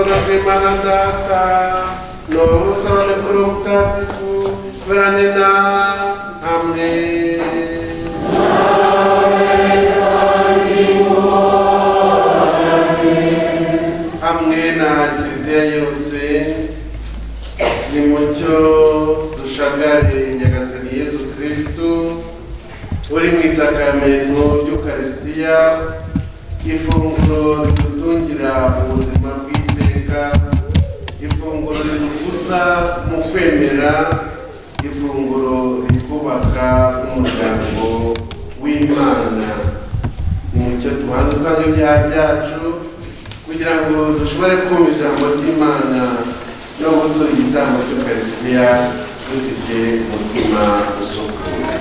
kubona kw'Imana Data n'ubusabane kuri Mutagatifu burane na hamwe. Hamwe na Kiliziya yose nimucyo dushagare Nyagasani Yezu Kristu uri mu isakaramentu ry'Ukaristiya, ifunguro ridutungira ubuzima bw'iteka, ifunguro ridukuza mu kwemera, ifunguro ritwubaka n'umuryango w'Imana. Nimucyo tubanze ubwanyu byacu kugira ngo dushobore kumva ijambo ry'Imana no gutura igitambo cy'Ukaristiya dufite umutima usukuye.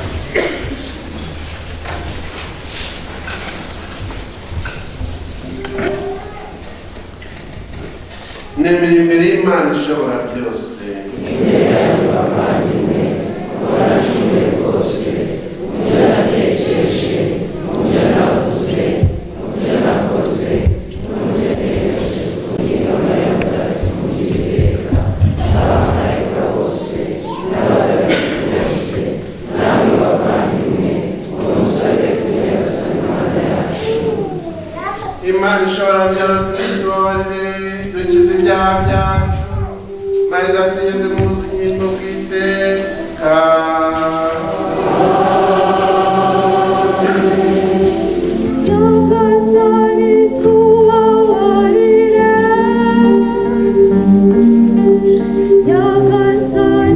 Nemera imbere y'Imana ishobora byose, Imana ishobora byose nitubabarire dukize ibyaha byacu maze tugeze mu buzima bw'iteka. Yagasani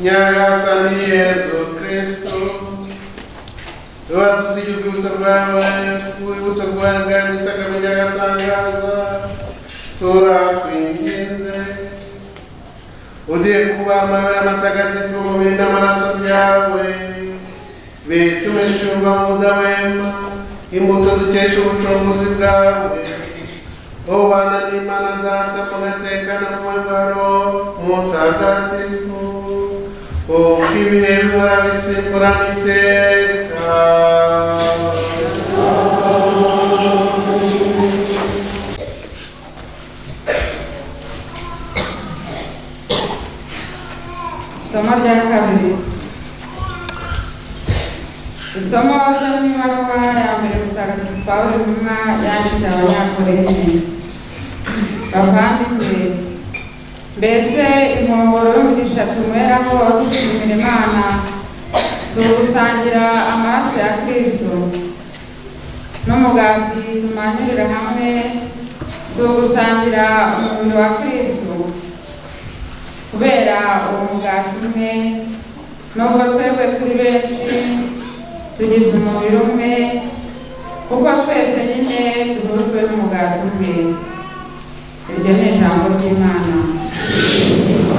Nyagasani Yesu Kristo, tuwadusiye urwibutso rwawe, urwibutso rwawe bwawe isakaro ry'agatangaza, turakwinginze ugiye kuba amabara matagatifu umubiri n'amaraso byawe, bitume twumva mu budahwema imbuto dukesha ubucunguzi bwawe, ubana n'Imana Data mugatekana mu magaro mutagatifu, uko ibihe bihora bisimburana iteka. Isomo rya kabiri. Isomo ryo mu ibaruwa ya mbere Mutagatifu Pawulo intumwa yandikiye Abanyakorinto. Bavandimwe, mbese inkongoro y'umugisha tunyweraho dushimira Imana si ugusangira amaraso ya Kristo, n'umugati tumanyurira hamwe si ugusangira umubiri wa Kristo. Kubera uwo mugati umwe, nubwo twebwe turi benshi tugize umubiri umwe, kuko twese nyine duhujwe n'umugati umwe. Iryo ni ijambo ry'Imana. Amen.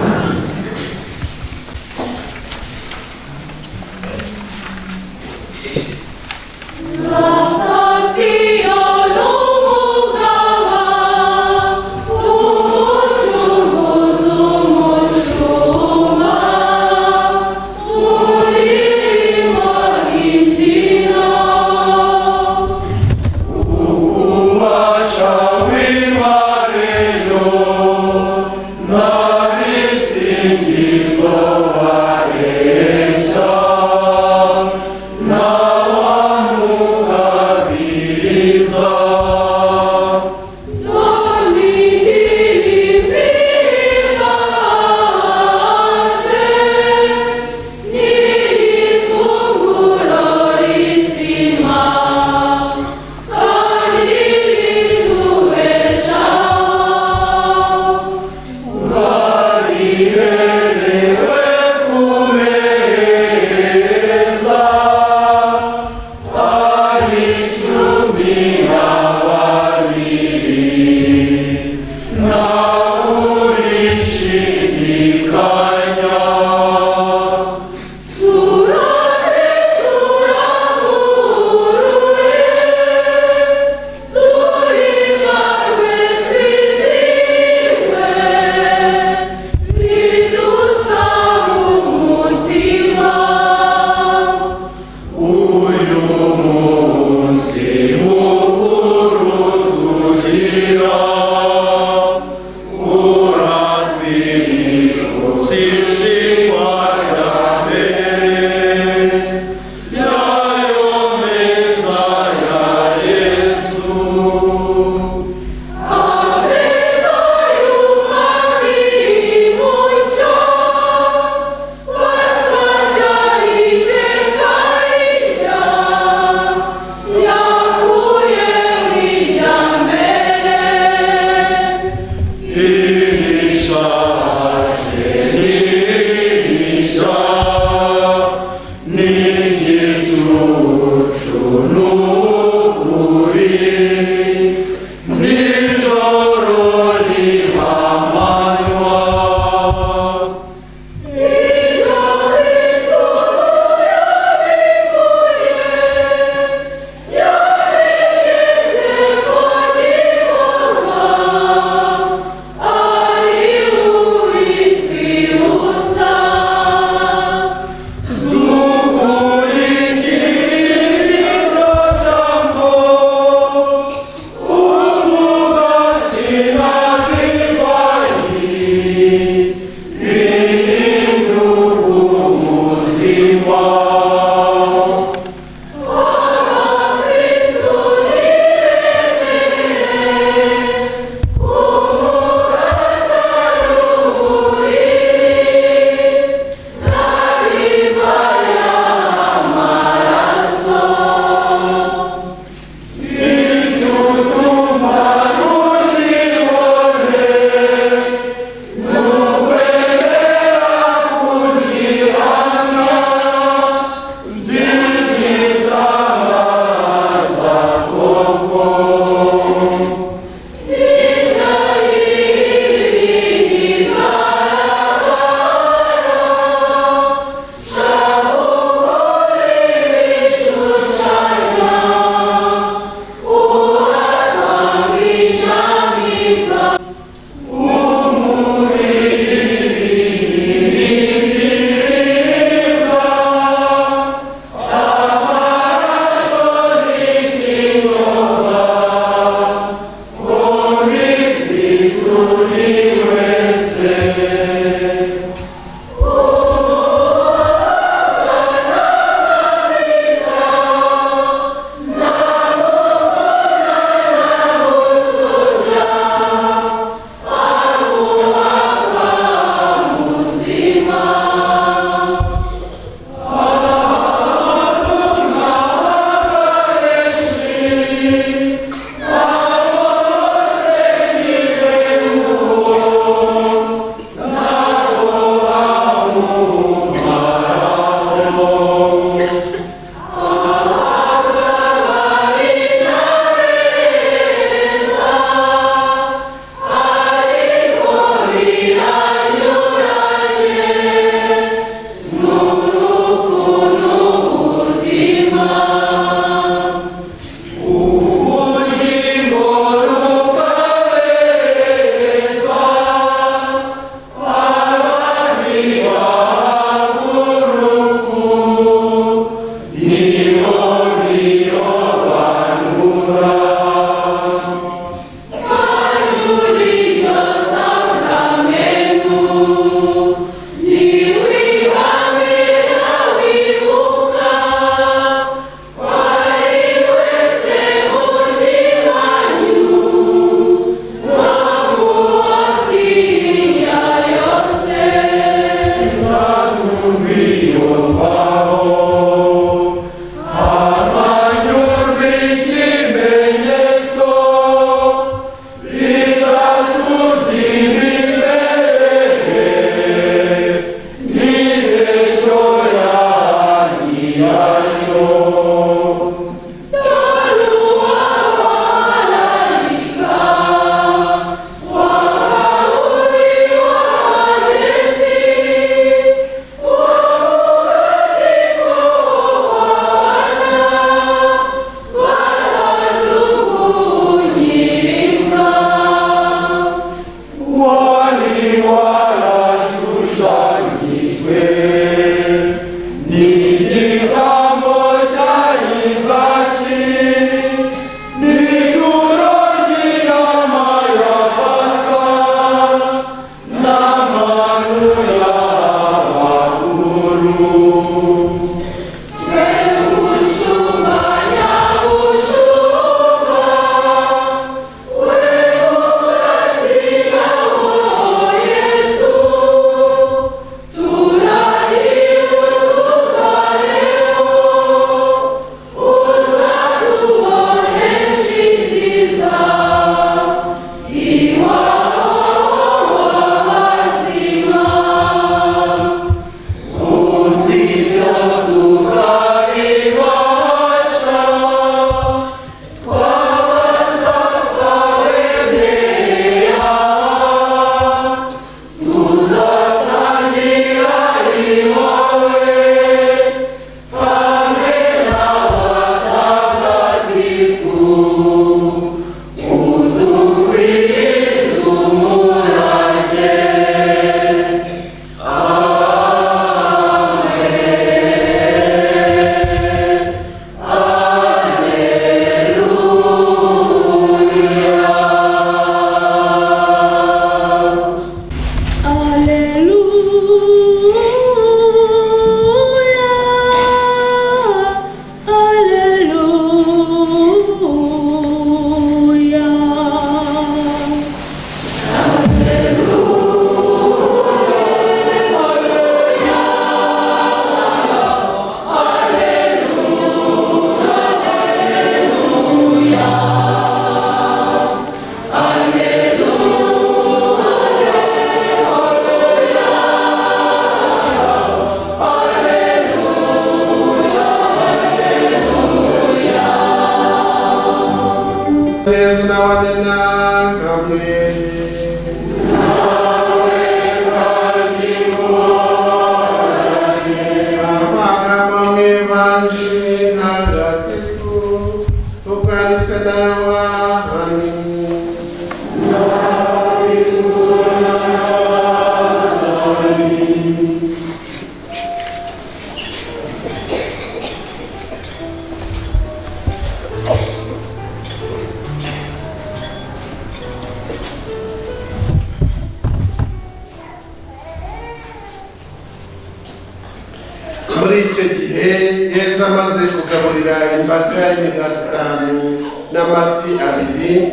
muri icyo gihe Yesu amaze kugaburira imbaga y'imigati 5 n'amafi 2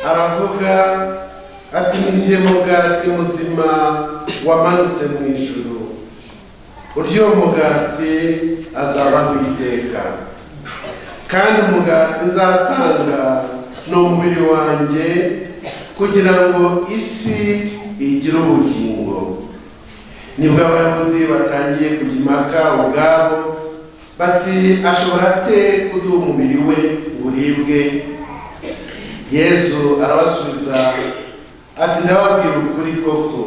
aravuga ati niye mugati muzima wamanutse mu ijuru, uryo mugati azabaho iteka, kandi umugati nzatanga ni umubiri wanjye kugira ngo isi igire ubugingo. Nibwo abayahudi batangiye kujya impaka ubwabo bati ashobora ate kuduha umubiri we uribwe? Yesu arabasubiza ati ndababwira ukuri koko,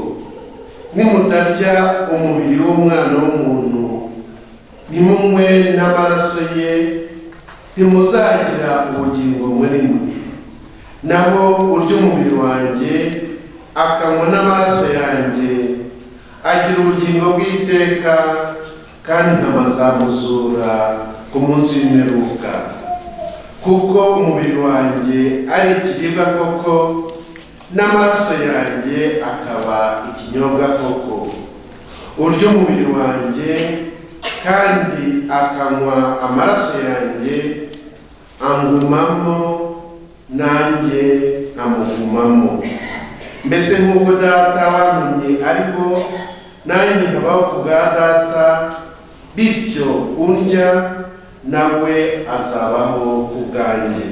nimutarya umubiri w'umwana w'umuntu nimunywe n'amaraso ye ntimuzagira ubugingo muri mwe. Naho urya umubiri wanjye akanywa n'amaraso yanjye agira ubugingo bw'iteka, kandi nkamazamuzura ku munsi w'imperuka. Kuko umubiri wanjye ari ikiribwa koko, n'amaraso yanjye akaba ikinyobwa koko. Urya umubiri wanjye kandi akanywa amaraso yanjye angumamo, nanjye nkamugumamo. Mbese nk'uko data wantumye ariho nanjye nkabaho ku bwa data, bityo undya nawe azabaho ku bwanjye.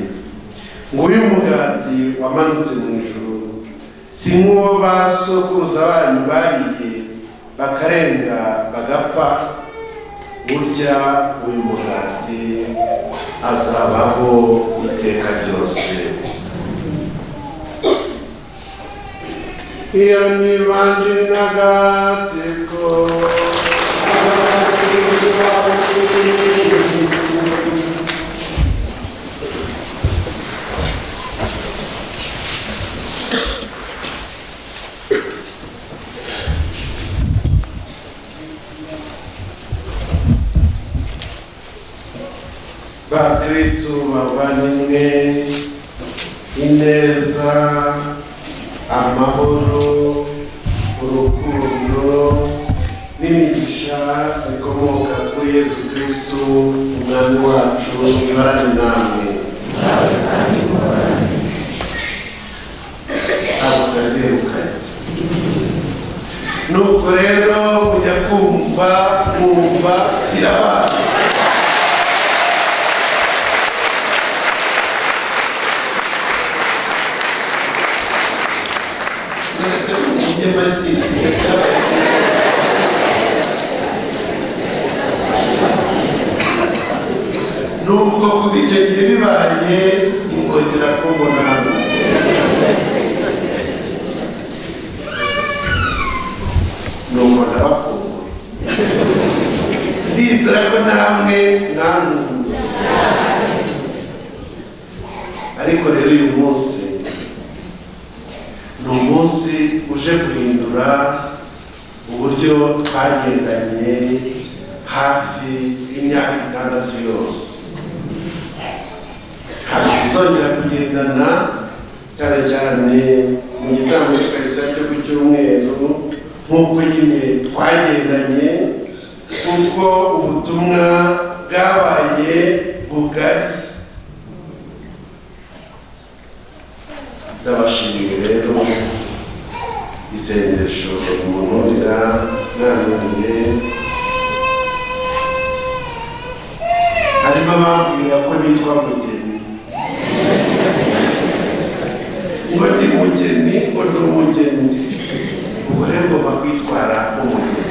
Nguyu mugati wamanutse mu ijuru, si nk'uwo ba sokuruza banyu bariye bakarenga bagapfa. Urya uyu mugati azabaho iteka ryose. Iyo ni ivanjili ntagatifu. Bakristo bavandimwe, ineza, amahoro, urukundo n'imigisha bikomoka kuri Yesu Kristo umwami wacu bibarane namwe. Abuzagirukanye. Nuko rero kujya kumva birabana. Nubwo kuva icyo gihe bibaye ingongera kubona, nuko ndabakumbuye. Ndizera ko namwe mwankunze. Ariko rero uyu munsi ni umunsi uje guhindura uburyo twagendanye hafi y'imyaka 6 yose. Tuzongera kugendana cyane cyane mu gitambo cy'Ikaristiya cyo ku cyumweru nk'uko nyine twagendanye, kuko ubutumwa bwabaye bugari. Ndabashimiye rero isengesho munurira mwananiye. Harimo abambwira ko nitwa mugeni, ngo ndi mugeni, ngo ndi umugeni. Ubwo rero ngomba kwitwara umugeni.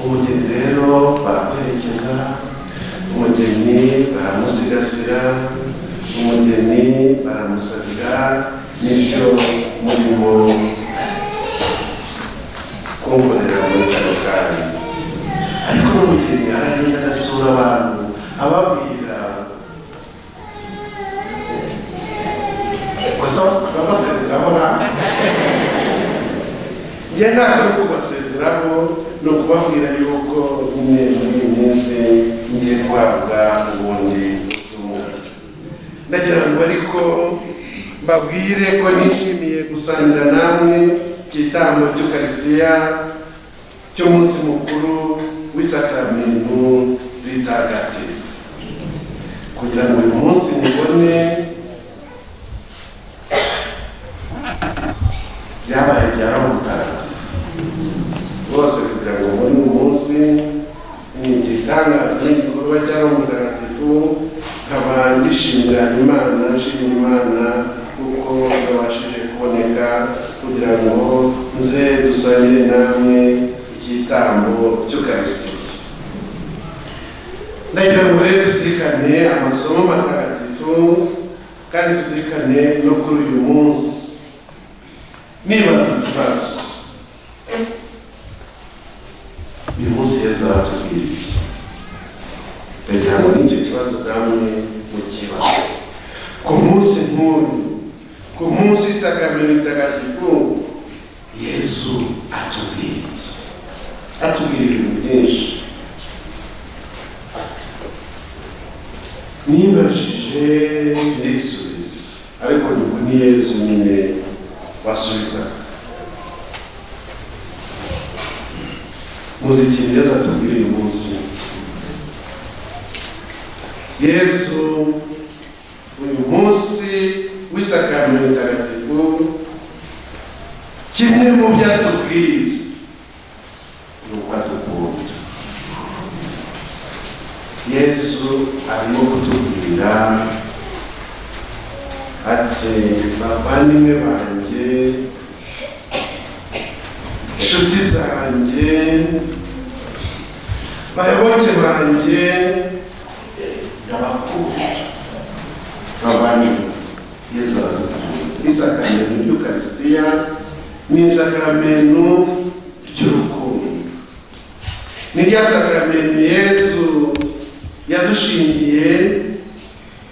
Umugeni rero barakwerekeza, umugeni baramusigasira, umugeni baramusabira, n'ibyo murimo kumvunira muri kano kanya. Ariko n'umugeni aragenda agasura abantu ababwira gusa babasezeraho namwe. Njye ntabwo ari ukubasezeraho, ni ukubabwira yuko nyine muri iyi minsi ngiye guhabwa ubundi butumwa. Ndagira ngo ariko mbabwire ko nishimiye gusangira namwe igitambo cy'Ukarisitiya cy'umunsi mukuru w'isakramento ritagatifu, kugira ngo uyu munsi mubone byabaye bya Roho Mutagatifu bose, kugira ngo mubone uyu munsi ni igitangaza n'igikorwa cya Roho Mutagatifu. Nkaba ngishimira Imana, nshimira Imana kuko yabashije kuboneka kugira ngo nze dusangire namwe igitambo cy'Ukarisitiya. Ndagira ngo rero tuzirikane amasomo matagatifu kandi tuzirikane no kuri uyu munsi. Nibaza ikibazo, uyu munsi Yesu aratubwira iki? Ndagira ngo n'icyo kibazo namwe mukibaze. Ku munsi nk'uyu, ku munsi w'isakramento ritagatifu, Yesu atubwira iki? Atubwira ibintu byinshi. Nibajije ndisubiza, ariko ni Yesu nyine wasubiza. Muzikiri Yesu atubwira uyu munsi. Yesu uyu munsi w'isakramento ritagatifu, kimwe mu byatubwira ni uko adukunda. Yesu arimo kutubwira ati, bavandimwe banjye, inshuti zanjye, bayoboke banjye, ndabakunda. Bavandimwe, Yesu aradukunda. Isakramento ry'Ukarisitiya ni isakramento ry'urukundo. Ni rya sakramento Yesu yadushingiye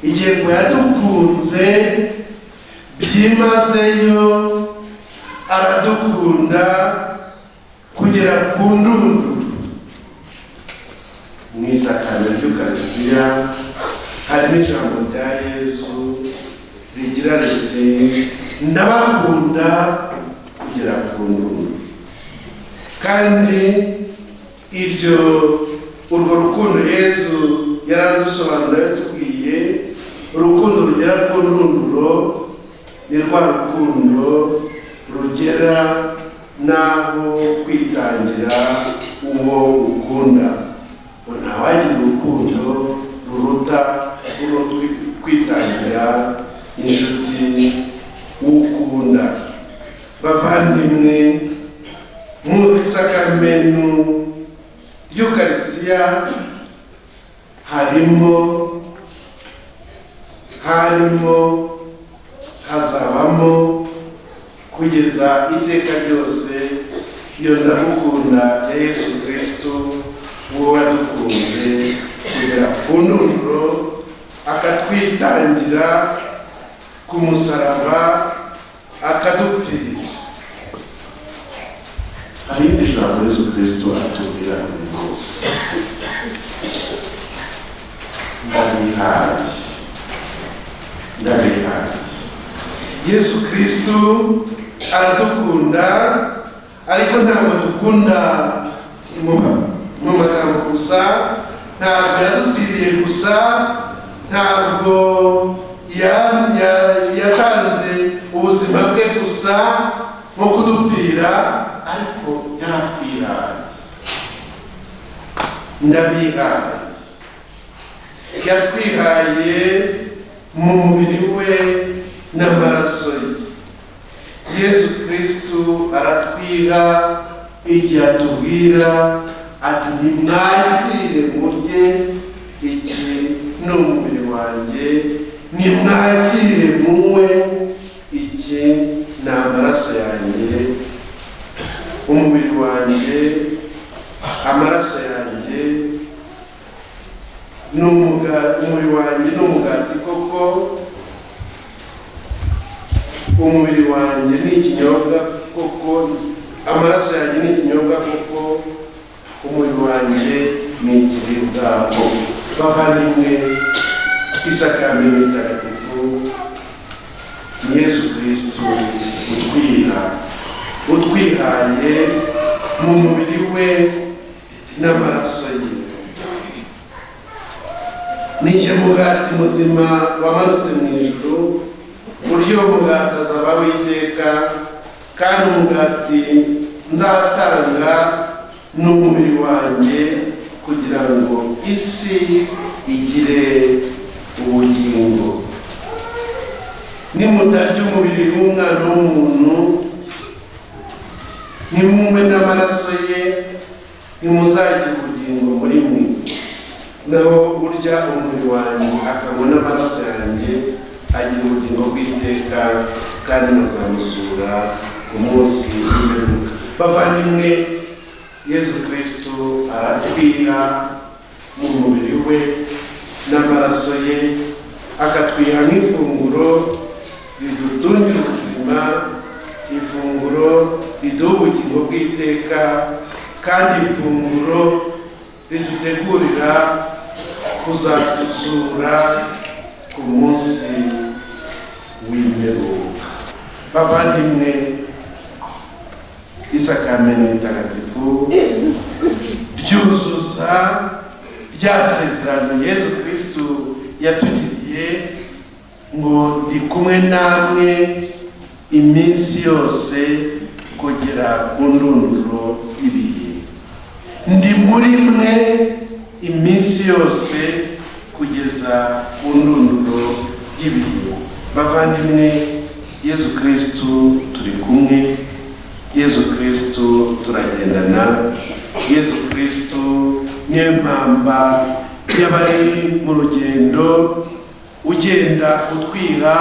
igihe ngo yadukunze byimazeyo, aradukunda kugera ku ndunduro. Mu isakramento ry'Ukarisitiya harimo ijambo rya Yesu rigira riti, ndabakunda kugera ku ndunduro. Kandi urwo rukundo Yesu yaradusobanurira, yatubwiye urukundo rugera ku ndunduro ni rwa rukundo rugera n'aho kwitangira uwo ukunda. Ntawagira urukundo ruruta kwitangira inshuti ukunda. Bavandimwe, mu isakramento ry'Ukarisitiya hazabamo kugeza iteka ryose iyo ndagukunda ya Yesu Kristo, uwo wadukunze kugera ku ndunduro, akatwitangira ku musaraba, akadupfira. Hari indi jambo Yesu Kristo atubwira buri munsi: ndabihaye. Yesu Kristo aradukunda, ariko ntabwo dukunda mu magambo gusa, ntabwo yadupfiriye gusa, ntabwo yatanze ubuzima bwe gusa mu kudupfira, ariko yaratwihaye. Ndabihaye. Yatwihaye mu mubiri we n'amaraso ye. Yesu Kristo aratwiha igihe atubwira ati, nimwakire murye, iki ni umubiri wanjye, nimwakire munywe, iki ni amaraso yanjye. Umubiri wanjye, amaraso yanjye, umubiri wanjye ni umugati koko, umubiri wanjye ni ikinyobwa koko, amaraso yanjye ni ikinyobwa koko, umubiri wanjye ni ikiribwa koko. Bavandimwe, isakramento ritagatifu ni Yesu Kristo utwihaye mu mubiri we n'amaraso ye. Ni umugati muzima wamanutse mu ijuru, buryo umugati azaba w'iteka, kandi umugati nzatanga n'umubiri wanjye kugira ngo isi igire ubugingo. Nimutarya umubiri w'umwana w'umuntu, nimunywe n'amaraso ye, ntimuzagira ubugingo muri mwe. Naho urya umubiri wanjye akanywa n'amaraso yanjye agira ubugingo bw'iteka, kandi bazamusura ku munsi w'imperuka. Bavandimwe, Yesu Kristo aratwiha mu mubiri we n'amaraso ye, akatwiha nk'ifunguro ridutungira ubuzima, ifunguro riduha ubugingo bw'iteka, kandi ifunguro ridutegurira kuzatuzura ku munsi w'imperuka. Bavandimwe, isakamento ritagatifu ryuzuza rya sezerano Yesu Kristo yatugiriye ngo ndi kumwe namwe iminsi yose kugera ku ndunduro y'ibihe. Ndi muri mwe iminsi yose kugeza ku ndunduro y'ibihe. Bavandimwe, Yesu Kristo turi kumwe, Yesu Kristo turagendana, Yesu Kristo niyo mpamba y'abari mu rugendo, ugenda utwiha,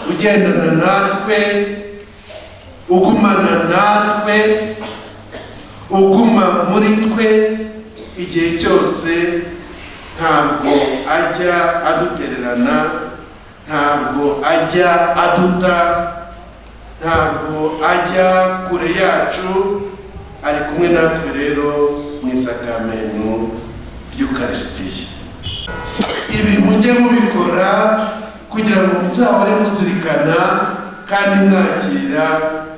ugendana natwe, ugumana natwe, uguma muri twe igihe cyose. Ntabwo ajya adutererana, ntabwo ajya aduta, ntabwo ajya kure yacu, ari kumwe natwe rero mu isakamento ry'Ukarisitiya. Ibi mujye mubikora kugira ngo muzahore muzirikana kandi mwakira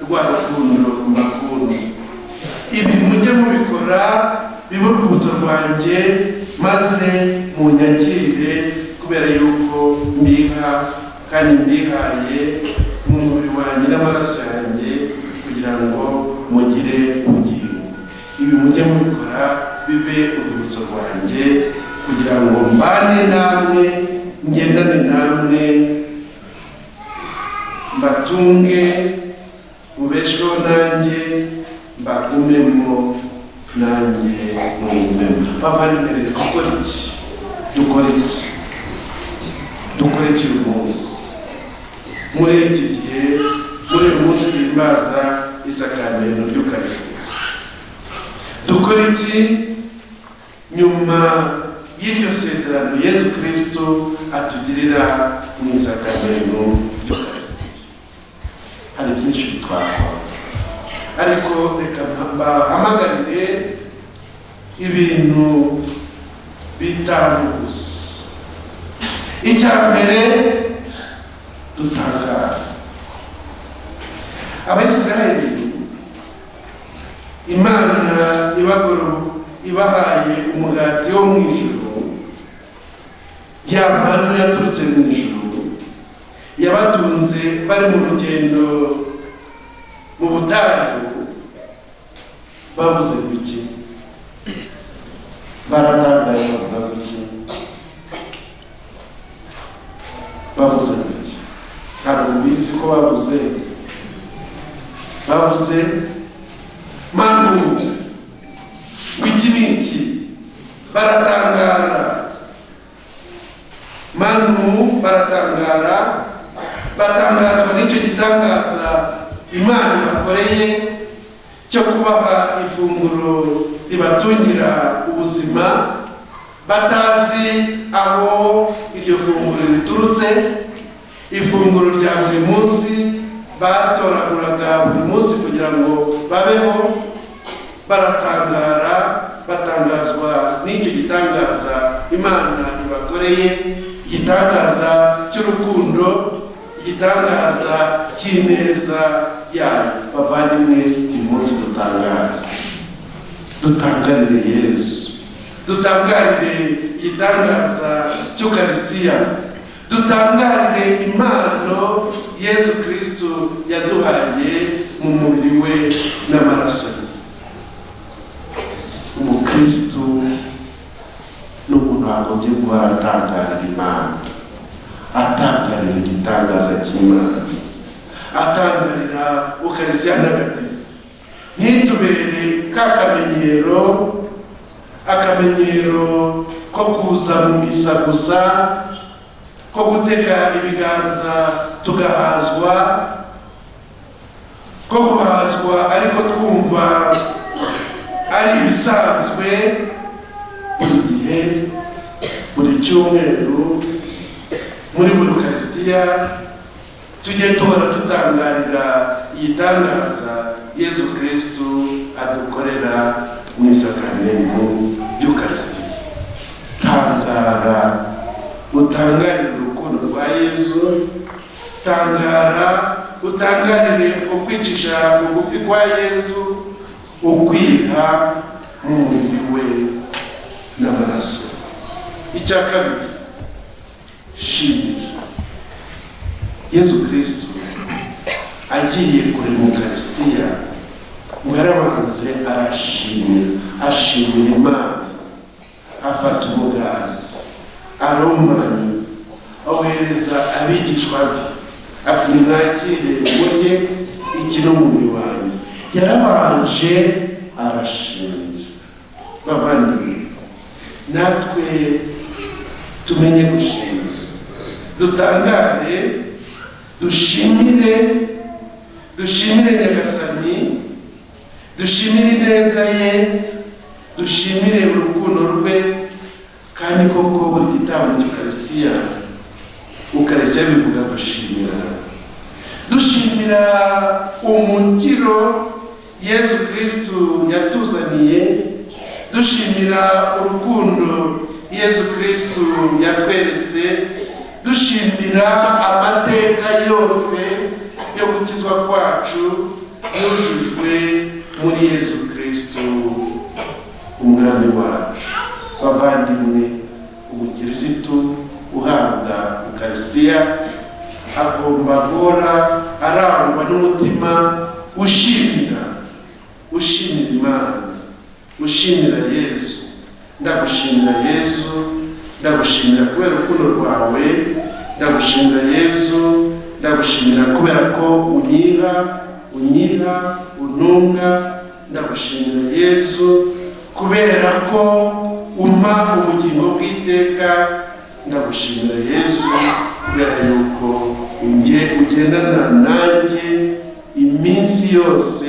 rwa rukundo mbakunda. Ibi mujye mubikora bibe urwibutso rwanjye, maze munyakire, kubera yuko mbiha kandi mbihaye mu mubiri wanjye n'amaraso yanjye kugira ngo mugire ubugingo. Ibi mujye mubikora bibe urwibutso rwanjye kugira ngo mbane namwe, ngendane namwe, mbatunge, mubeshweho nanjye, mbagumemo nanjye mwumvemo. Bavandimwe, dukore iki uyu munsi, muri iki gihe, muri uyu munsi duhimbaza isakamento ry'Ukarisitiya. Dukore iki nyuma y'iryo sezerano Yesu Kristo atugirira mu isakamento ry'Ukarisitiya? Hari byinshi bitwakora, ariko reka mbahamagarire ibintu bitanu gusa. Icya mbere, dutangara. Abayisiraheli Imana ibahaye umugati wo mu ijuru, ya manu yaturutse mu ijuru, yabatunze bari mu rugendo mu butayu. Bavuze kuki? Baratangaye bavuga kuki? Bavuze kuki? Ntabwo bizi ko bavuze manu w'iki n'iki. Baratangara, manu baratangara, batangazwa n'icyo gitangaza Imana ibakoreye cyo kubaha ifunguro ribatungira ubuzima, batazi aho iryo funguro riturutse. Ifunguro rya buri munsi batoraguraga buri munsi kugira ngo babeho. Baratangara, batangazwa n'icyo gitangaza Imana ibakoreye, igitangaza cy'urukundo, igitangaza cy'ineza yayo. Bavandimwe, uyu munsi dutangarire Yesu, dutangarire igitangaza cy'Ukarisiya, dutangarire impano Yesu Kristo yaduhaye mu mubiri we n'amaraso ye. Umukristo n'umuntu wagombye guha aratangarira Imana, atangarira igitangaza cy'Imana, atangarira Ukarisiya ntagatifu. Ntitubere akamenyero ko kuza mu misa gusa, ko gutega ibiganza tugahazwa, ko guhazwa ariko twumva ari ibisanzwe. Buri gihe, buri cyumweru, muri buri Ukarisiya tujye duhora dutangarira igitangaza Yesu Kristo adukorera mu isakaramentu y'Ukarisiya. Tangara, utangarire urukundo rwa Yesu, utangarire ukwicisha bugufi kwa Yesu, ukwiha mu mubiri we n'amaraso. Icya kabiri, shimira Yesu Kristo agiye kuri mu Ukarisiya, mwarabanze ashimira Imana, afata umugati, aromanya, awohereza abigishwa be ati nimwakire murye, iki ni umubiri wanjye. Yarabanje arashimira. Bavandimwe, natwe tumenye gushimira, dutangare, dushimire Nyagasani, dushimire ineza ye, dushimire urukundo rwe. Kandi koko buri gitambo cy'Ukarisiya bivuga dushimira umukiro Yesu Kristo yatuzaniye, dushimira urukundo Yesu Kristo yatweretse, dushimira amateka yose yo gukizwa kwacu yujujwe muri Yesu Kristo umwami wacu. Bavandimwe, umukirisitu uhabwa Ukarisiya agomba guhora arangwa n'umutima ushimira Imana, ushimira Yesu. Ndagushimira Yesu, ndagushimira kubera urukundo rwawe, ndagushimira Yesu, ndagushimira kubera ko untunga, ndagushimira Yesu kubera ko umpa ubugingo bw'iteka, ndagushimira Yesu kubera yuko ugendana nanjye iminsi yose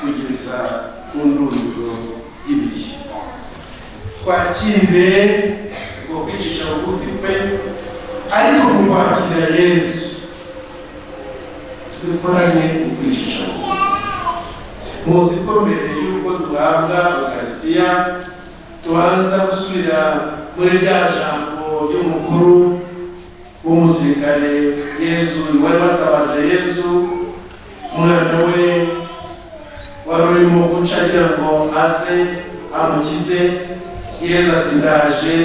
kugeza ku ndunduro y'ibihe. Twakire ngo kwicisha bugufi kwe, ariko mu kwakira Yesu twikoranye ukwicisha bugufi. Muzi ko mbere y'uko duhabwa Ukarisiya tubanza gusubira muri rya jambo ry'umukuru w'umusirikare Yesu wari watabaje Yesu, umwana we wari urimo guca agira ngo aze amukize. Yesu ati ndaje.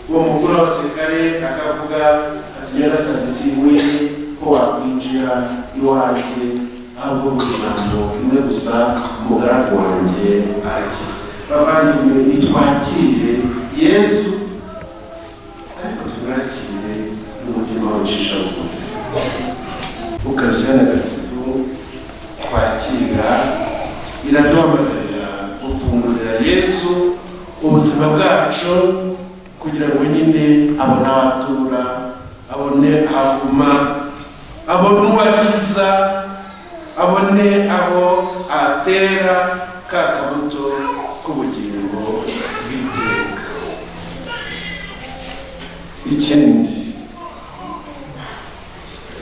Uwo mukuru w'abasirikare akavuga ati Nyagasani, sinkwiye ko wakwinjira iwanjye, ahubwo ijambo rimwe gusa umugaragu wanjye arakira. Bavandimwe, nitwakire Yesu, ariko tumwakire n'umutima ucisha bugufi. Ukarisiya ntagatifu twakira iraduhamagarira gufungurira Yesu ubuzima bwacu, kugira ngo nyine abone aho atura, abone ahaguma, abone uwakiza, abone aho atera ka kabuto k'ubugingo bw'iteka. Ikindi,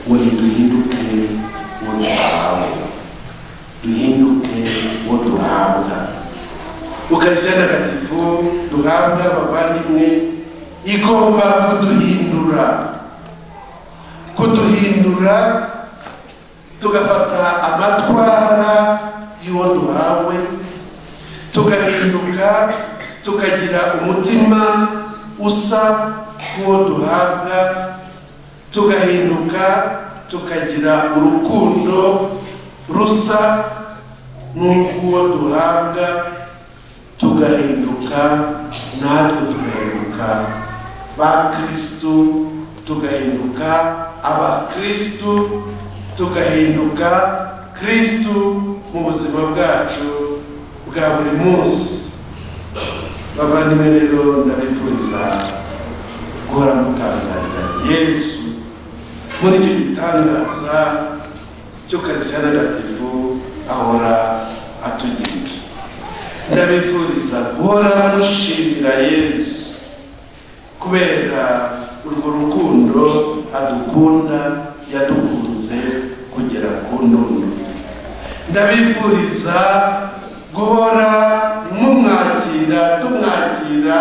ngo duhinduke uwo duhabwa. Ukarisiya ntagatifu duhabwa, bavandimwe, igomba kuduhindura kuduhindura tugafata amatwara y'uwo duhawe, tugahinduka tukagira umutima usa n'uwo duhabwa, tugahinduka tukagira urukundo rusa n'uwo duhabwa, tugahinduka natwe tugahinduka ba Kristu, tugahinduka abakristu, tugahinduka Kristu mu buzima bwacu bwa buri munsi. Bavandimwe rero ndabifuriza guhora mutangarira Yesu muri icyo gitangaza cy'Ukaristiya Ntagatifu ahora atugirira. Ndabifuriza guhora mushimira Yesu kubera urwo rukundo adukunda, yadukunze kugera ku ndundo. Ndabifuriza guhora mumwakira, tumwakira,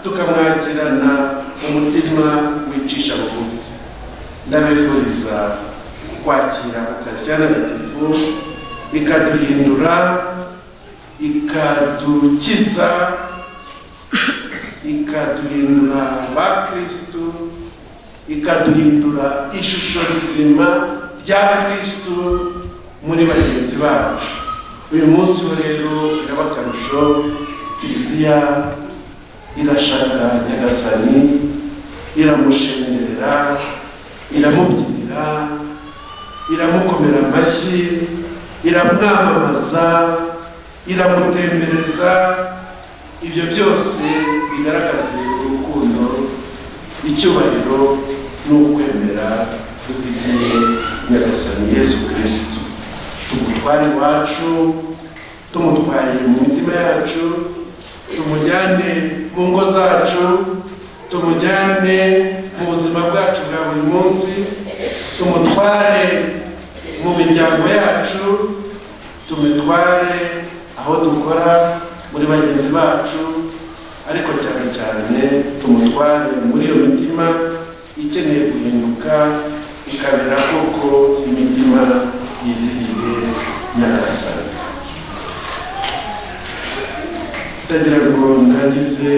tukamwakirana umutima wicisha bugufi. Ndabifuriza kwakira Ukaristiya Ntagatifu ikaduhindura, ikadukiza, ikaduhindura ba Kristu, ikaduhindura ishusho rizima rya Kristu muri bagenzi bacu. Uyu munsi rero iraba akarusho, Kiliziya irashaka Nyagasani, iramushengerera, iramubyinira, iramukomera amashyi, iramwamamaza, iramutembereza. Ibyo byose bigaragaza urukundo, icyubahiro n'ukwemera dufitiye Nyagasani Yesu Kristu. Tumutware iwacu, tumutwaye mu mitima yacu, tumujyane mu ngo zacu, tumujyane mu buzima bwacu bwa buri munsi, tumutware mu miryango yacu, tumutware aho dukora muri bagenzi bacu, ariko cyane cyane tumutware muri iyo mitima ikeneye guhinduka, ikabera koko imitima yizihiwe Nyagasani. Ndagira ngo ndangize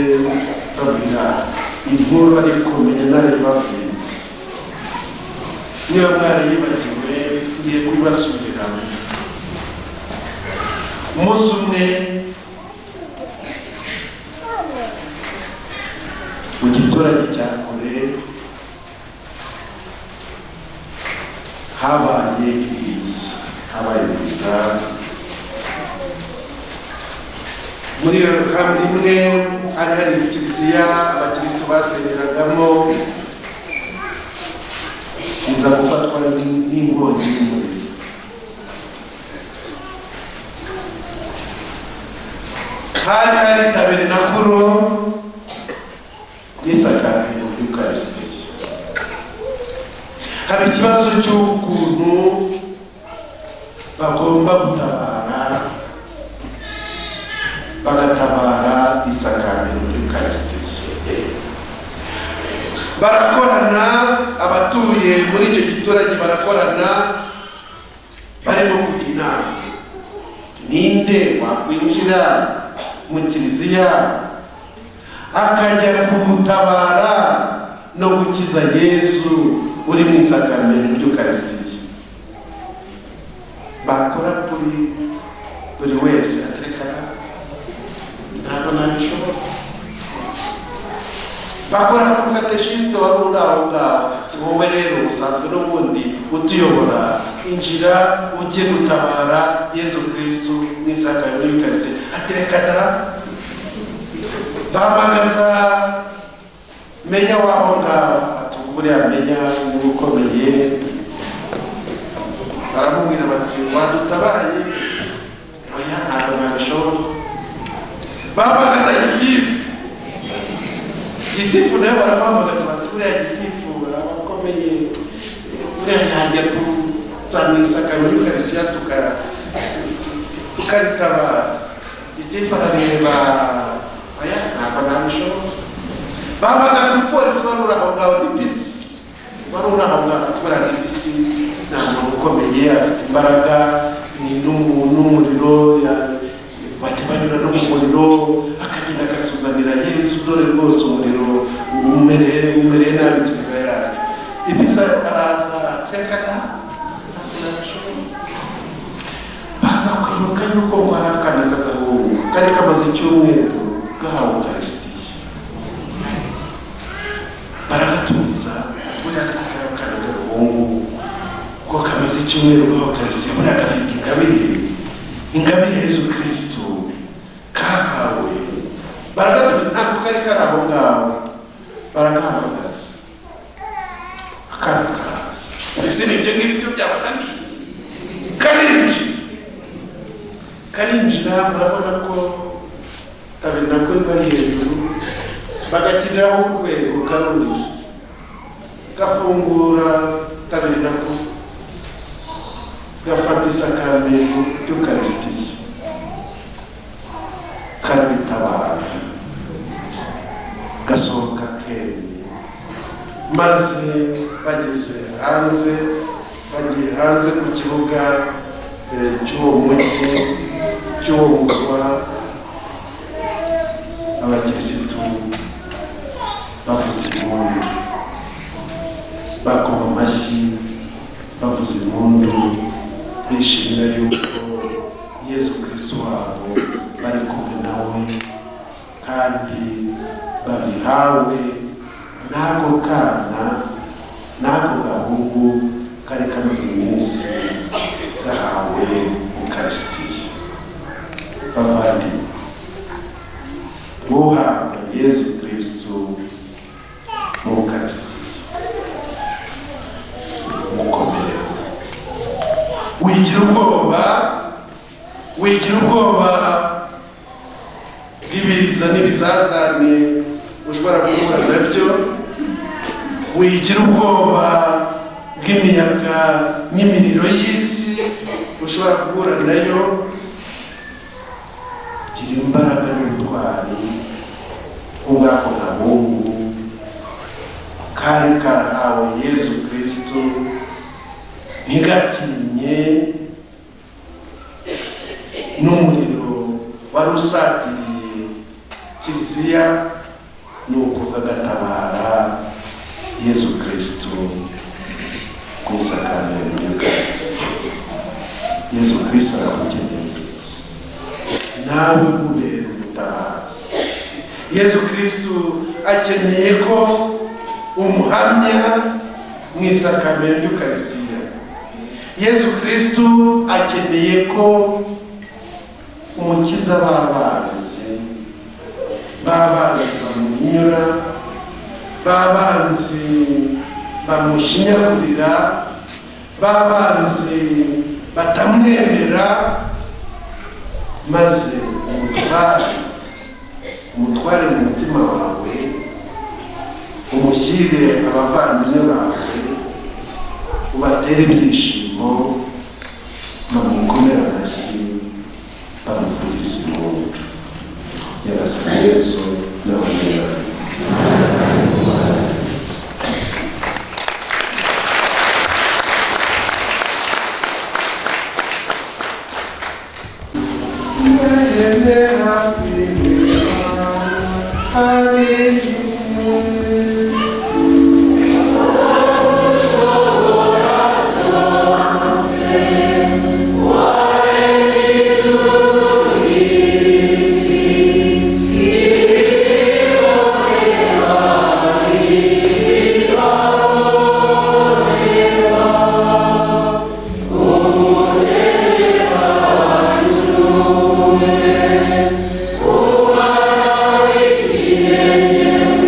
babwira inkuru ariko menya narayibabwiye. Niba mwarayibagiwe ngiye kubibasubiramo. Umunsi umwe mu giturage cya kure habaye ibiza. Muri iyo kambi imwe hari hari Kiliziya abakristo basengeragamo, iza gufatwa n'inkongi y'umuriro. Hari hari tabernakulo n'isakramento y'Ukaristiya. Haba ikibazo cy'ukuntu bagomba gutabara, bagatabara isakramento y'Ukaristiya. Barakorana, abatuye muri icyo giturage barakorana, barimo kujya inama. Ninde wakwinjira mu Kiliziya akajya kugutabara no gukiza Yesu uri mu isakramento y'Ukaristiya? Bakora kuri buri wese aterekana, ntabwo nabishobora. Bakora ku kateshiste wari uri aho ngaho, wowe rero usanzwe n'ubundi utuyobora, injira ugiye gutabara Yesu Kristu mu isakramento y'Ukaristiya. Aterekana, bahamagaza menya waho ngaho, atuburiya menya n'ukomeye, baramubwira bati wadutabaye? Oya, ntabwo nabishobora. Bahamagaza gitifu nawe baramuhamagaza bati buriya gitifu abakomeye, buriya yajya kuzana isakramento y'Ukaristiya tukaritabara. Gitifu arareba, oya, ntabwo nabishobora. Bahamagaza umupolisi wari uri aho ngaho, dipisi wari uri aho ngaho atwara DPC ni umuntu ukomeye afite imbaraga n'umuriro bajya banyura no mu muriro akagenda akatuzanira Yesu dore rwose umuriro umereye nabi kiliziya yacu ibisa araza tekana baza kwibuka yuko ngo hari akana k'agahungu kari kamaze icyumweru gahawe ukarisitiya baragatumiza buriya akana k'agahungu ko kamaze icyumweru gahawe ukarisitiya buriya gafite ingabire Yesu Kristo kakawe baragatumiza ntabwo kari kari aho ngaho baragahamagaza akana karaza mbese nibyo ngibyo byabananiye karinjira murabona ko tabina ko bari hejuru bagashyiraho urwego karurije gafungura tabina ko gafata isakaramentu ry'ukarisitiya karabitabara gasohoka kemye maze bageze bagiye hanze ku kibuga cy'uwo mujyi cy'uwo murwa abakirisitu bavuza impundu bakoma amashyi bavuza impundu bishimira yuko Yesu Kristo wabo bari kumwe nawe kandi babihawe n'ako kana n'ako gahungu kari kamaze iminsi gahawe ukarisitiya bavandi guhabwa Yesu Kristo mu ukarisitiya mukomereho wigira ubwoba bw'ibiza n'ibizazane ushobora guhura nabyo wigira ubwoba bw'imiyaga n'imiriro y'isi ushobora guhura nayo gira imbaraga n'ubutwari nk'ubwako gahungu kari karahawe Yesu Kristo ntigatinye n'umuriro wari usatiriye kiliziya nuko kagatabara Yesu Kristo ku isakaramentu ry'ukarisitiya Yesu Kristo arakugeneye nawe kubera umutabazi Yesu Kristo akeneye ko umuhamya mu isakaramentu ry'ukarisitiya Yesu Kristo akeneye ko umukiza b'abanzi bamunyura babanzi bamushinyagurira babanzi batamwemera maze umutware mu mutima wawe umushyire abavandimwe bawe ubatere ibyishimo bamukomere amashyi bamuvugiriza impundu nyagasani Yesu n'abanyarwanda Yeah.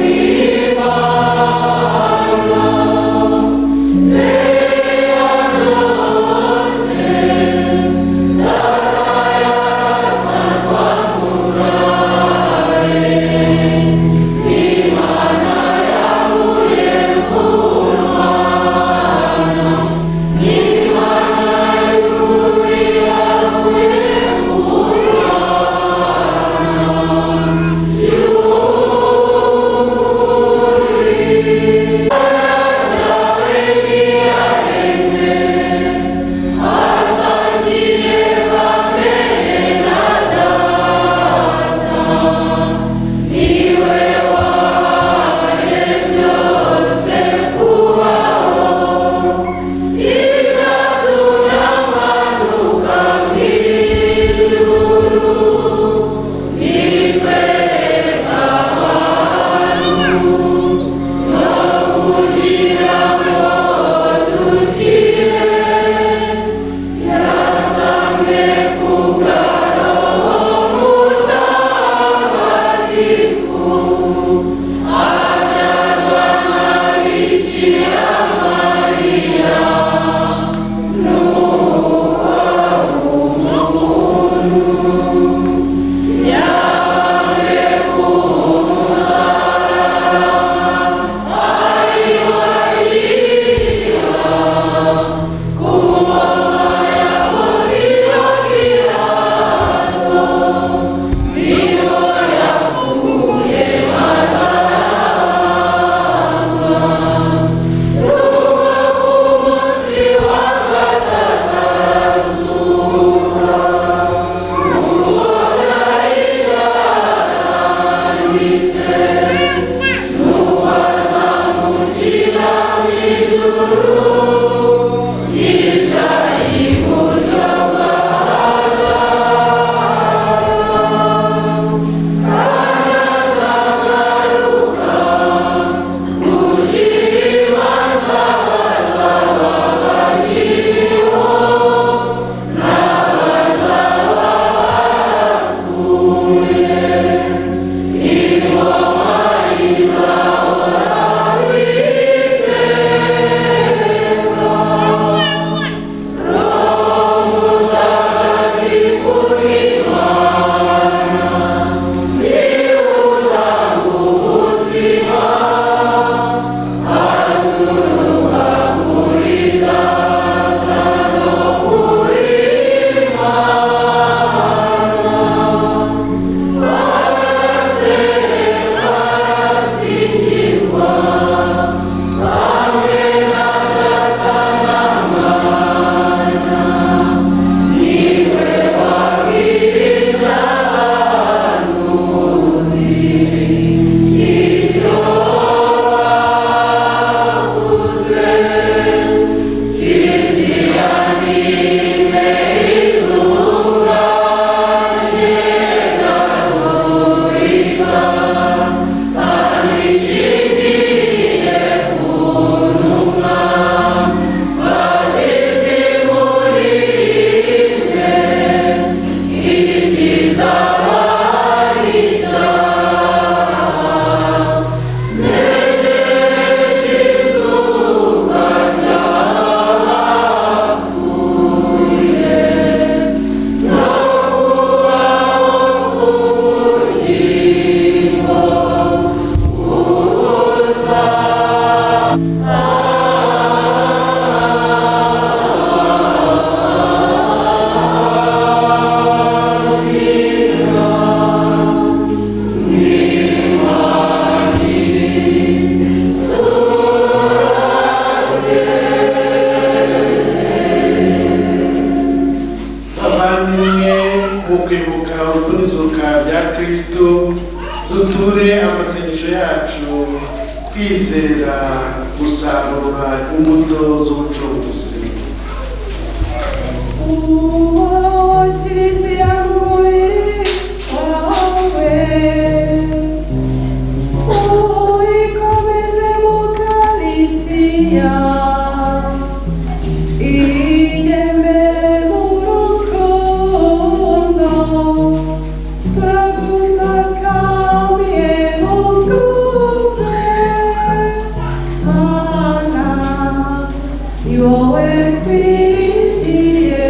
urupfu n'izuka bya Kristo, duture amasengesho yacu kwizera gusarura imbuto z'ubucunguzi. Kiliziya nk'umubiri wawe, uyikomeze mu Kalistiya, igendere mu rukundo, turagutakamiye mutwumve, Mana, ni wowe twiringiye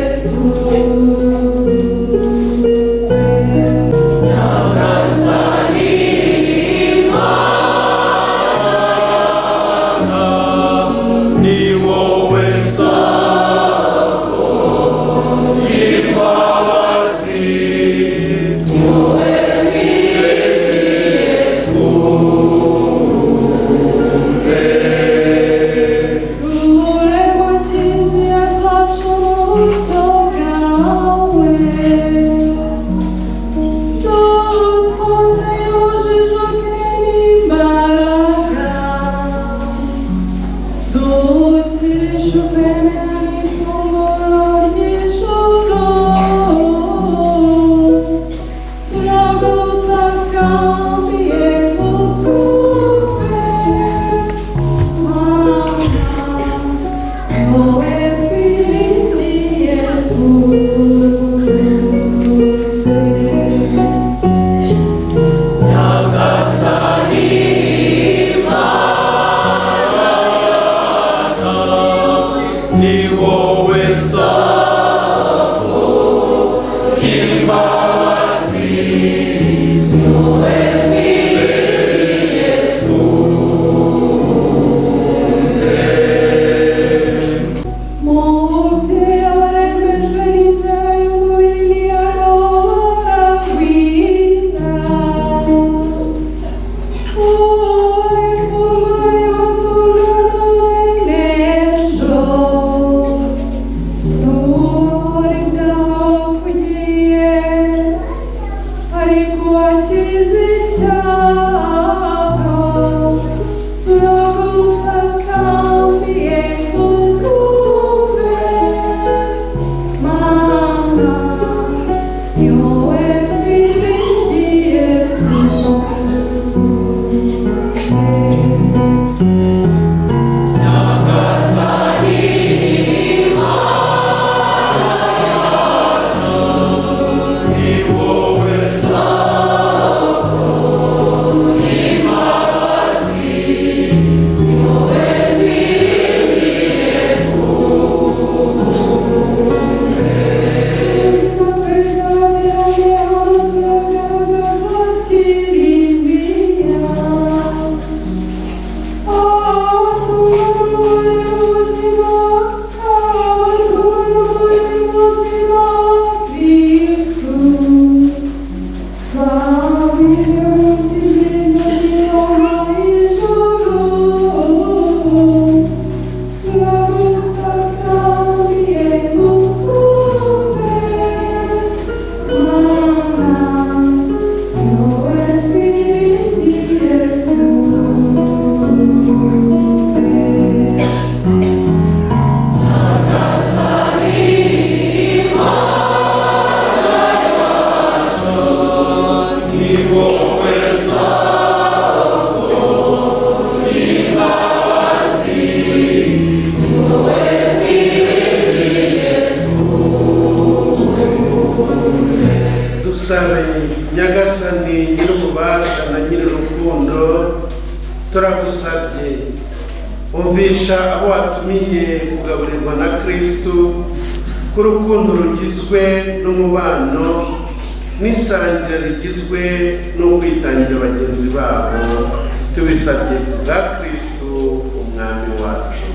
turagusabye umvisha abo watumiye kugaburirwa na Kristo ko urukundo rugizwe n'umubano n'isangira rigizwe no kwitangira bagenzi babo, tubisabye bwa Kristo umwami wacu.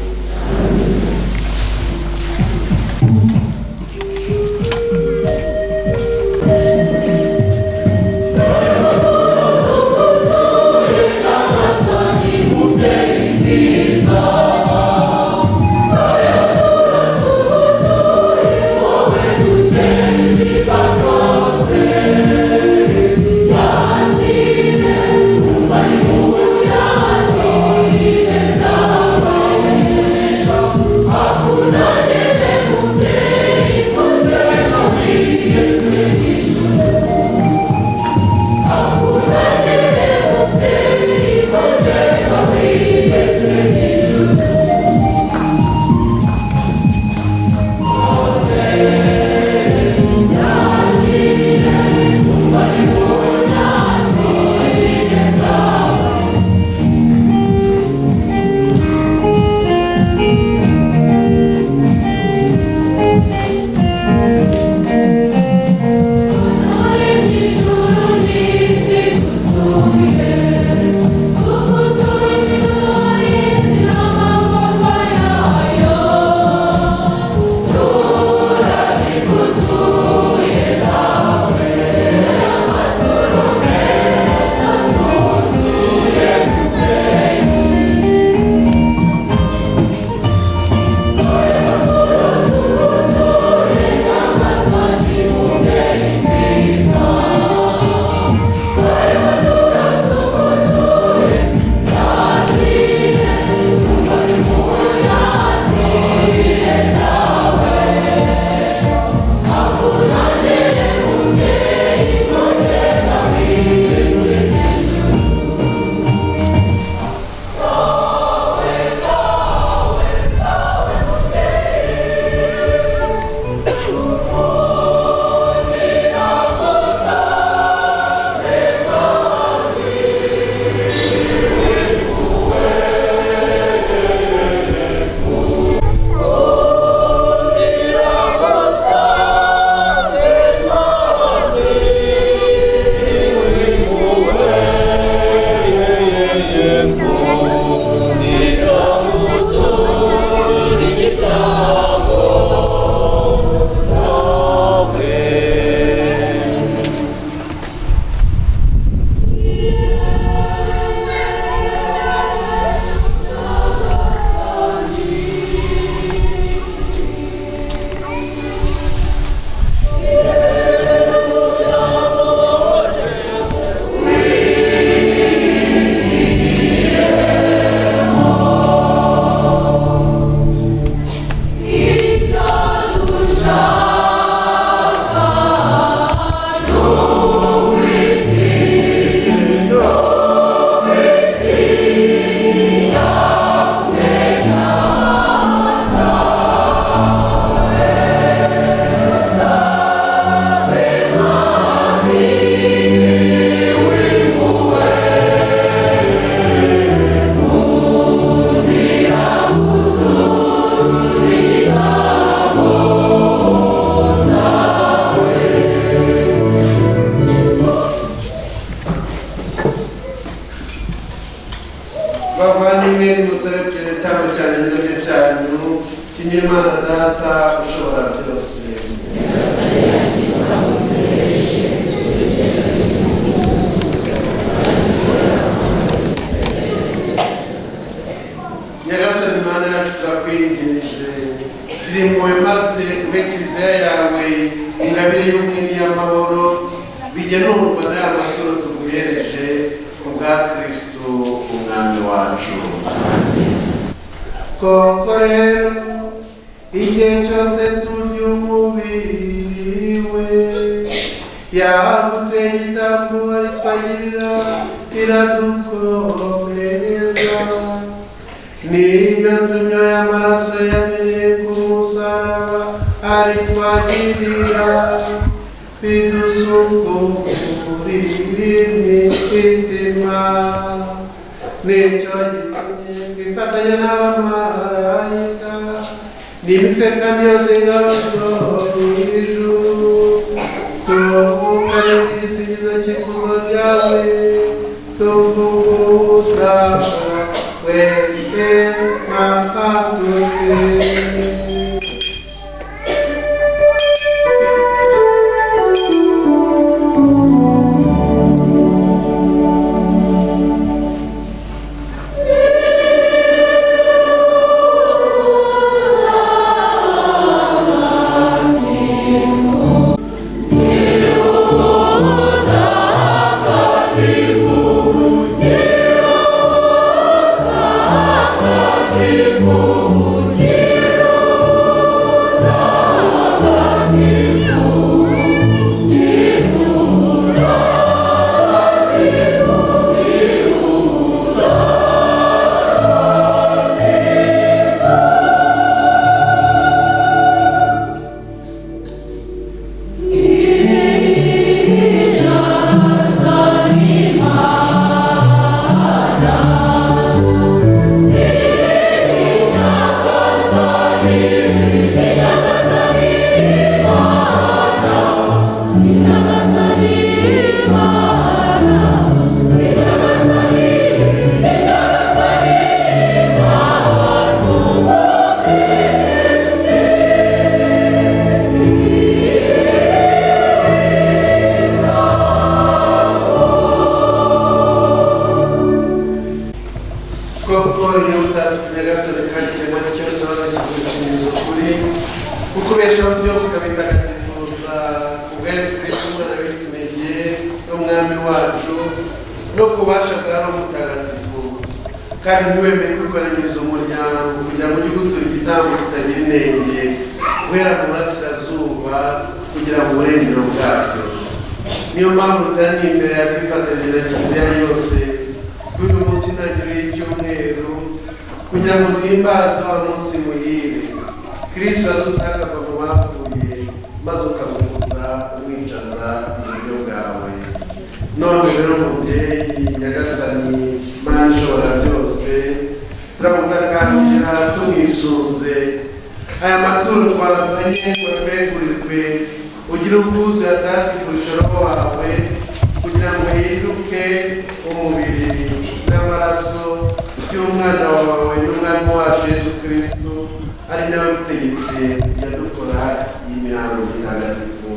Yeah. data ushobora byose. Nyagasani Imana yacu turakwinginze, iri mpuhwe maze ube kiliziya yawe ingabire y'ubumwe n'iy'amahoro, bigenurwa n'aya maturo tuguhereje kubwa Kristo umwami wacu. Koko rero igihe cyose turya umubiri we yaguteye igitambo aritwagirira iradukomereza, niyo tunyoye amaraso yameneye ku musaraba aritwagirira bidusukura imitima. Nicyo gitumye twifatanya n'abamarayika n'imitwe kandi yose ingabo zo mu ijuru, tuvugane igisingizo cy'ikuzo ryawe, tuvuga wete n'akatuye. Ukubeshaho byose ukabitagatifuza ubwa Yesu Kristo umwana w'ikinege n'umwami wacu no kubasha bwa Roho Mutagatifu, kandi ntiwemere kwikoranyiriza umuryango kugira ngo ujye ugutura igitambo kitagira inenge guhera mu burasirazuba kugira ngo uburengero bwaryo. Niyo mpamvu rutari imbere ya twifatanyije na kiliziya yose kuri uyu munsi ntangiriro y'icyumweru kugira ngo duhimbaze wa munsi muhire Kristo azusanga mu bapfuye maze ukamubuza umwicaza iburyo bwawe. None rero mubyeyi Nyagasani Mana ishobora byose, turagukangurira tumwisunze aya maturo twazanye ngo twegurirwe ugire ubwuzu yatatifurisha roho wawe kugira ngo hinduke umubiri n'amaraso by'umwana wawe n'umwami wacu Yesu Kristo, ari nawe utegetse yadukora iyi mihango mitagatifu.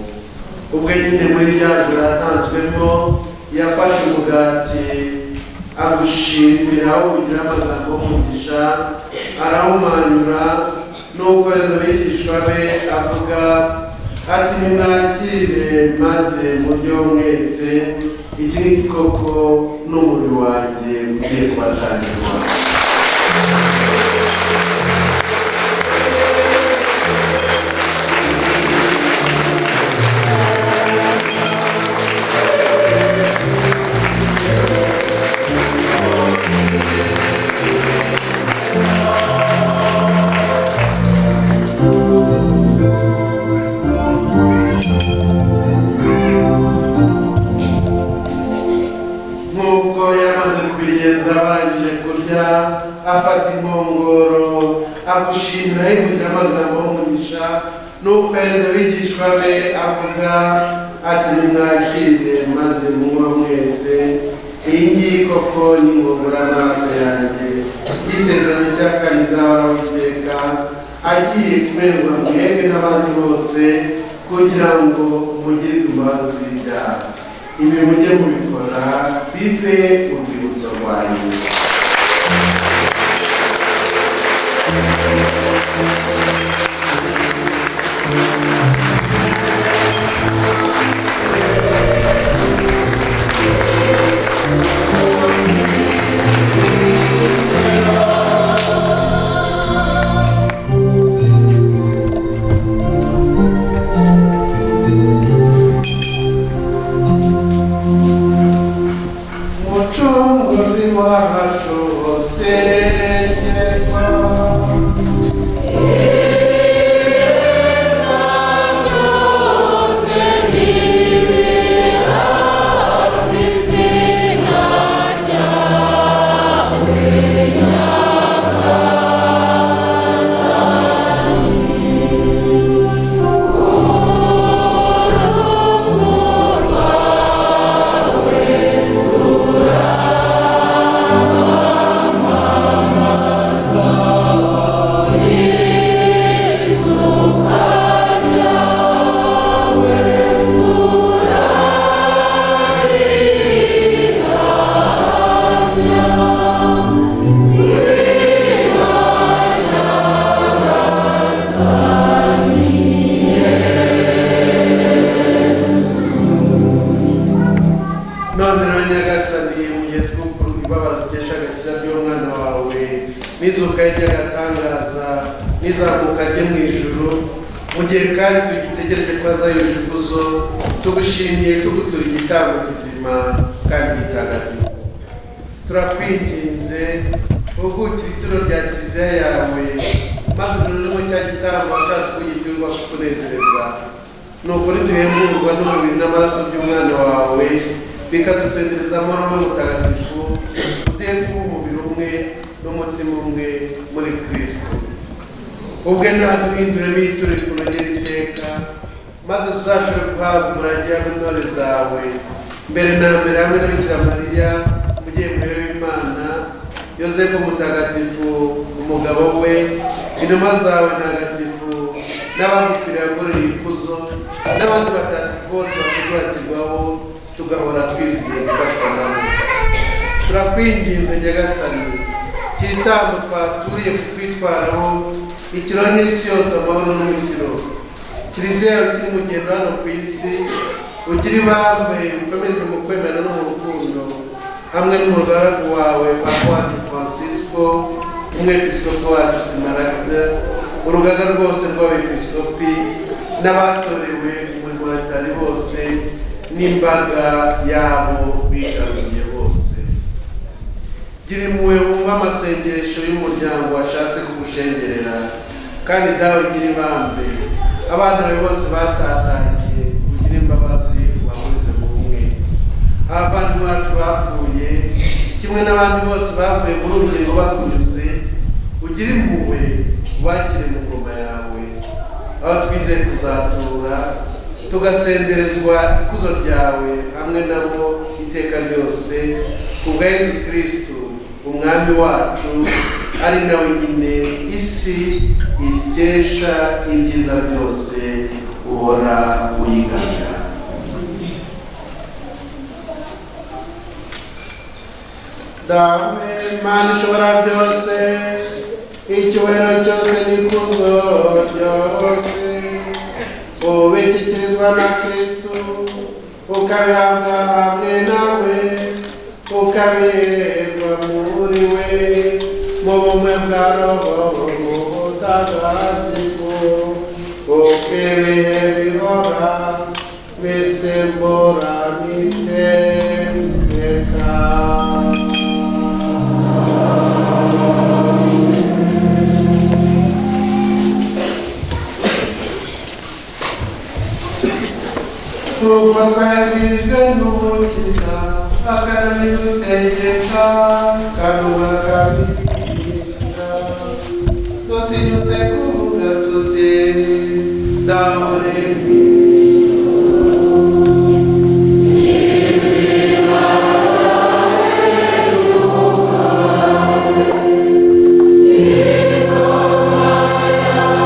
Ubwo nyine muri rya joro yatanzwemo yafashe umugati agushimira awugira amagambo y'umugisha arawumanyura, nuko abigishwa be avuga ati nimwakire maze muryo mwese, iki ni koko n'umubiri wanjye ugiye kubatangirwa. Barangije kurya afata inkongoro agushimira yikugira amagambo y'umugisha, nuko ahereza abigishwa be avuga ati nimwakire maze munywe mwese, iyi ngiyi koko ni inkongoro y'amaraso yanjye y'isezerano rya kabiri izahoraho iteka, agiye kumererwa mwebwe n'abandi bose kugira ngo mugire imbabazi z'ibyaha. Ibi mujye mubikora bibe urwibutso rwanyu. Muchunguzi wacu usengerwa, n'izuka ry'agatangaza n'izamuka rye mu ijuru, mu gihe kandi tugitegereje ko azayobora ikuzo, tugushimiye tugutura igitambo kizima kandi gitagatifu. Turakwinginze uhugukire ituro rya kiliziya yawe, maze ururimo cya gitambo washatse kugiturwa kukunezereza. Ni ukuri duhemburwa n'umubiri n'amaraso by'umwana wawe, bikadusendereza amahoro mutagatifu, uduhe kuba umubiri umwe n'umutima umwe muri Kristo. Ubwe ntaduhinduremo ituro rikunogera iteka, maze tuzashobore guhabwa umurage w'intore zawe, mbere na mbere hamwe na Bikira Mariya umugeni w'Imana, Yosefu mutagatifu umugabo we, intumwa zawe ntagatifu n'abagupfiriye agororeye ikuzo, n'abandi batagatifu bose bakuguhatirwaho, tugahora twizigiye gufashwa nabo. Turakwinginze Nyagasani, igitambo twaturiye kukwitwaraho, ikironkera isi yose amahoro n'umukiro. Kiliziya yawe ikiri mu rugendo hano ku isi, ugire ibambe ukomeze mu kwemera no mu rukundo, hamwe n'umugaragu wawe Papa wacu Francisco, umwepiskopi wacu Simaragde, urugaga rwose rw'abepiskopi n'abatorewe umurimo wa Leta bose, n'imbaga yabo bigaruye bose. Gira impuhwe wumva amasengesho y'umuryango washatse kugushengerera, kandi dawe gira ibambe abana bawe bose batatangiye, ugire imbabazi ubahurize mu bumwe. Abavandimwe bacu bapfuye kimwe n'abandi bose bavuye muri urugendo bakunyuze, ugire impuhwe ubakire mu ngoma yawe, aho twizeye kuzatura tugasenderezwa ikuzo ryawe hamwe nabo iteka ryose, kubwa Yesu Kristo umwami wacu, ari nawe nyine isi isikesha ibyiza byose, uhora uyigaga. Dawe Mana ishobora byose, icyubahiro cyose n'ikuzo ryose ubishyikirizwa na Kristo, ukabihabwa hamwe nawe, ukabiherwa muri we, mu bumwe bwa Roho Mutagatifu, uko ibihe bihora bisimburaniteka. Kuko twabwirijwe n'Umukiza akanabidutegeka, kanuma kabibwira, dutinyutse kuvuga tuti dahore Hallelujah.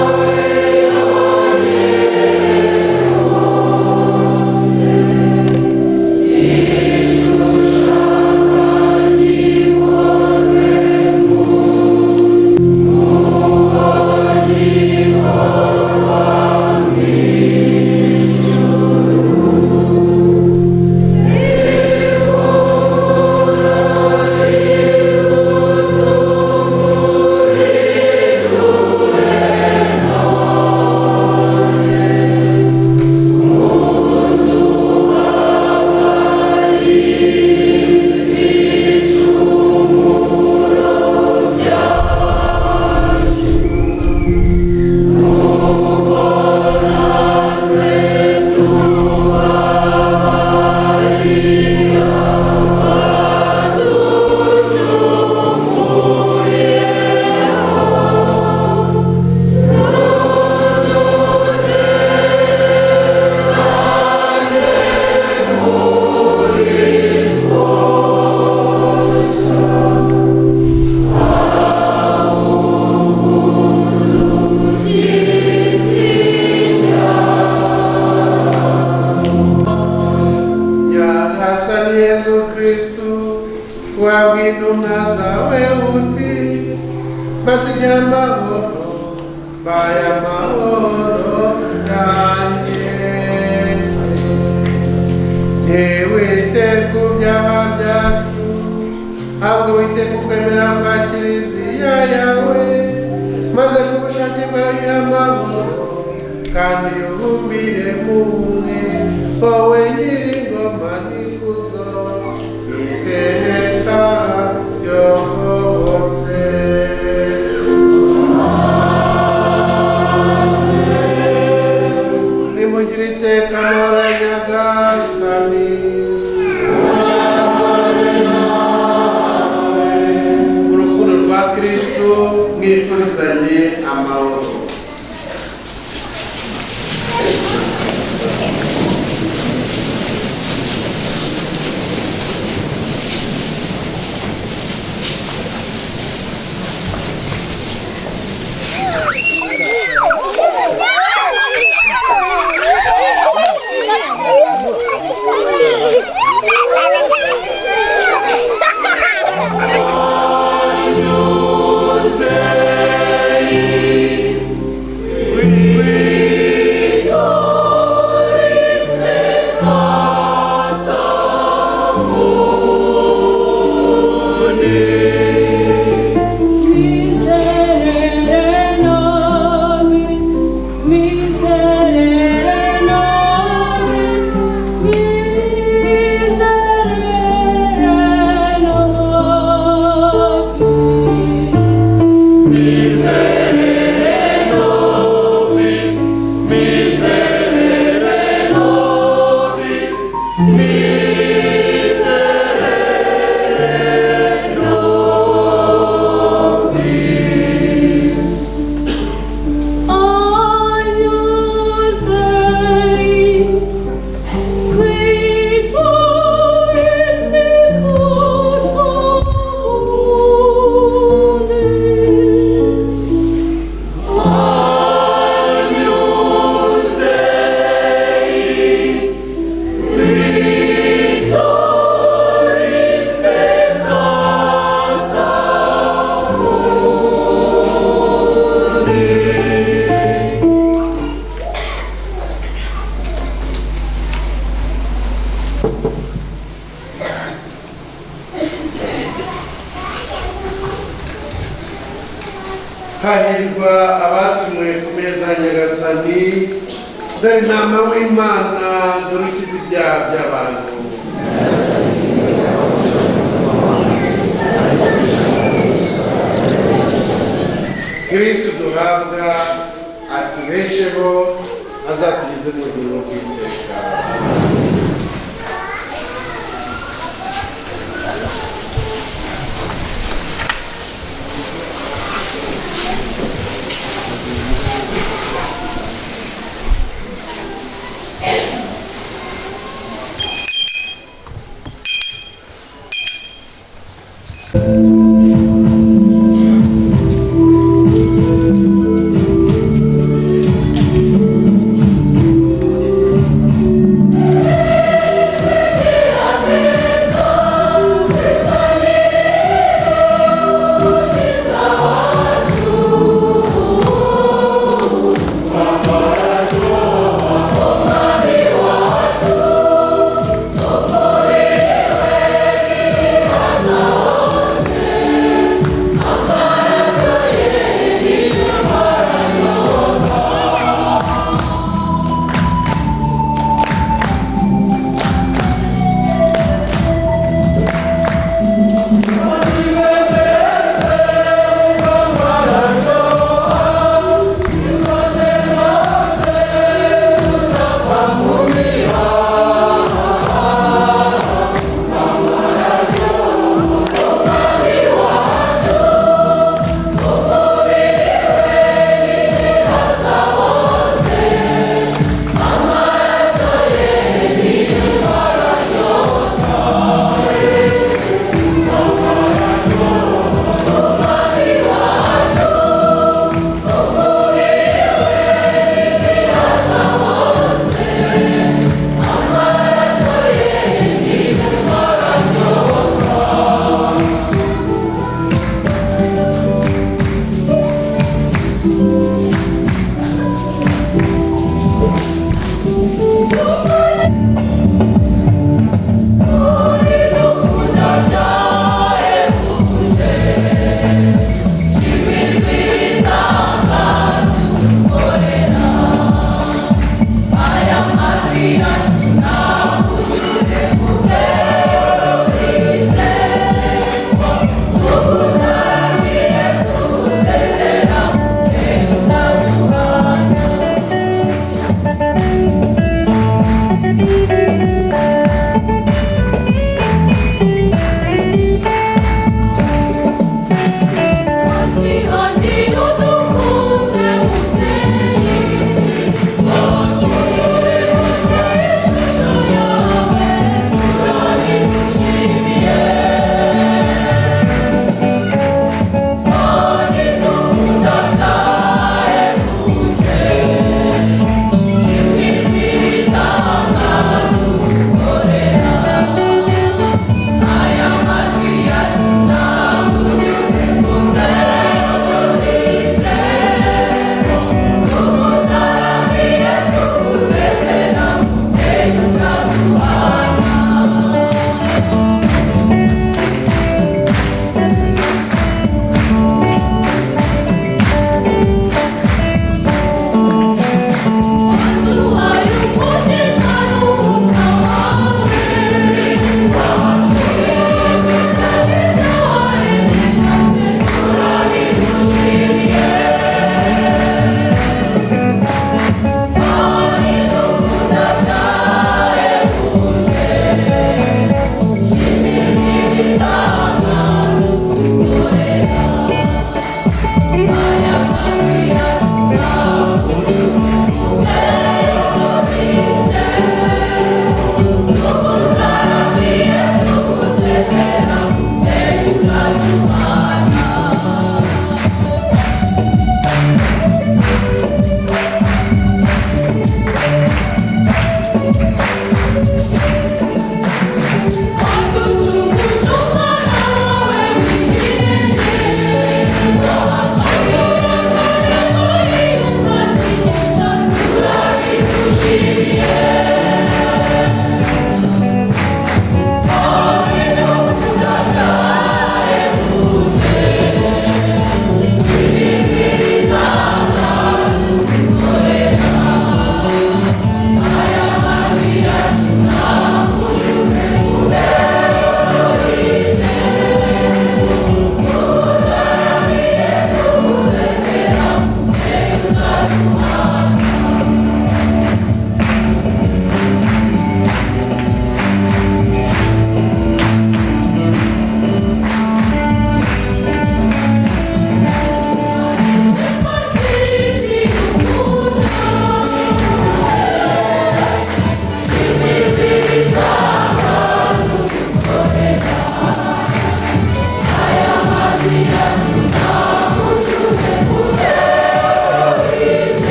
intumwa zawe uti basinya amahoro baya amahoro yanjye. Ntiwite ku byaha byacu ahubwo wite ku kwemera kwa kiliziya yawe, maze ku bushake bwawe amahoro kandi ubumbire mu bumwe, wowe nyir'ingoma n'ikuzo iteka ryose. Nimugire iteka amahoro ya Nyagasani. Urukundo rwa Kristo mwifuzanye amahoro. Hahirwa abatumiwe ku meza ya Nyagasani, dore intama w'Imana, dore ukiza ibyaha by'abantu. Kristo duhabwa atubesheho, azatugeze mu bugingo bw'iteka.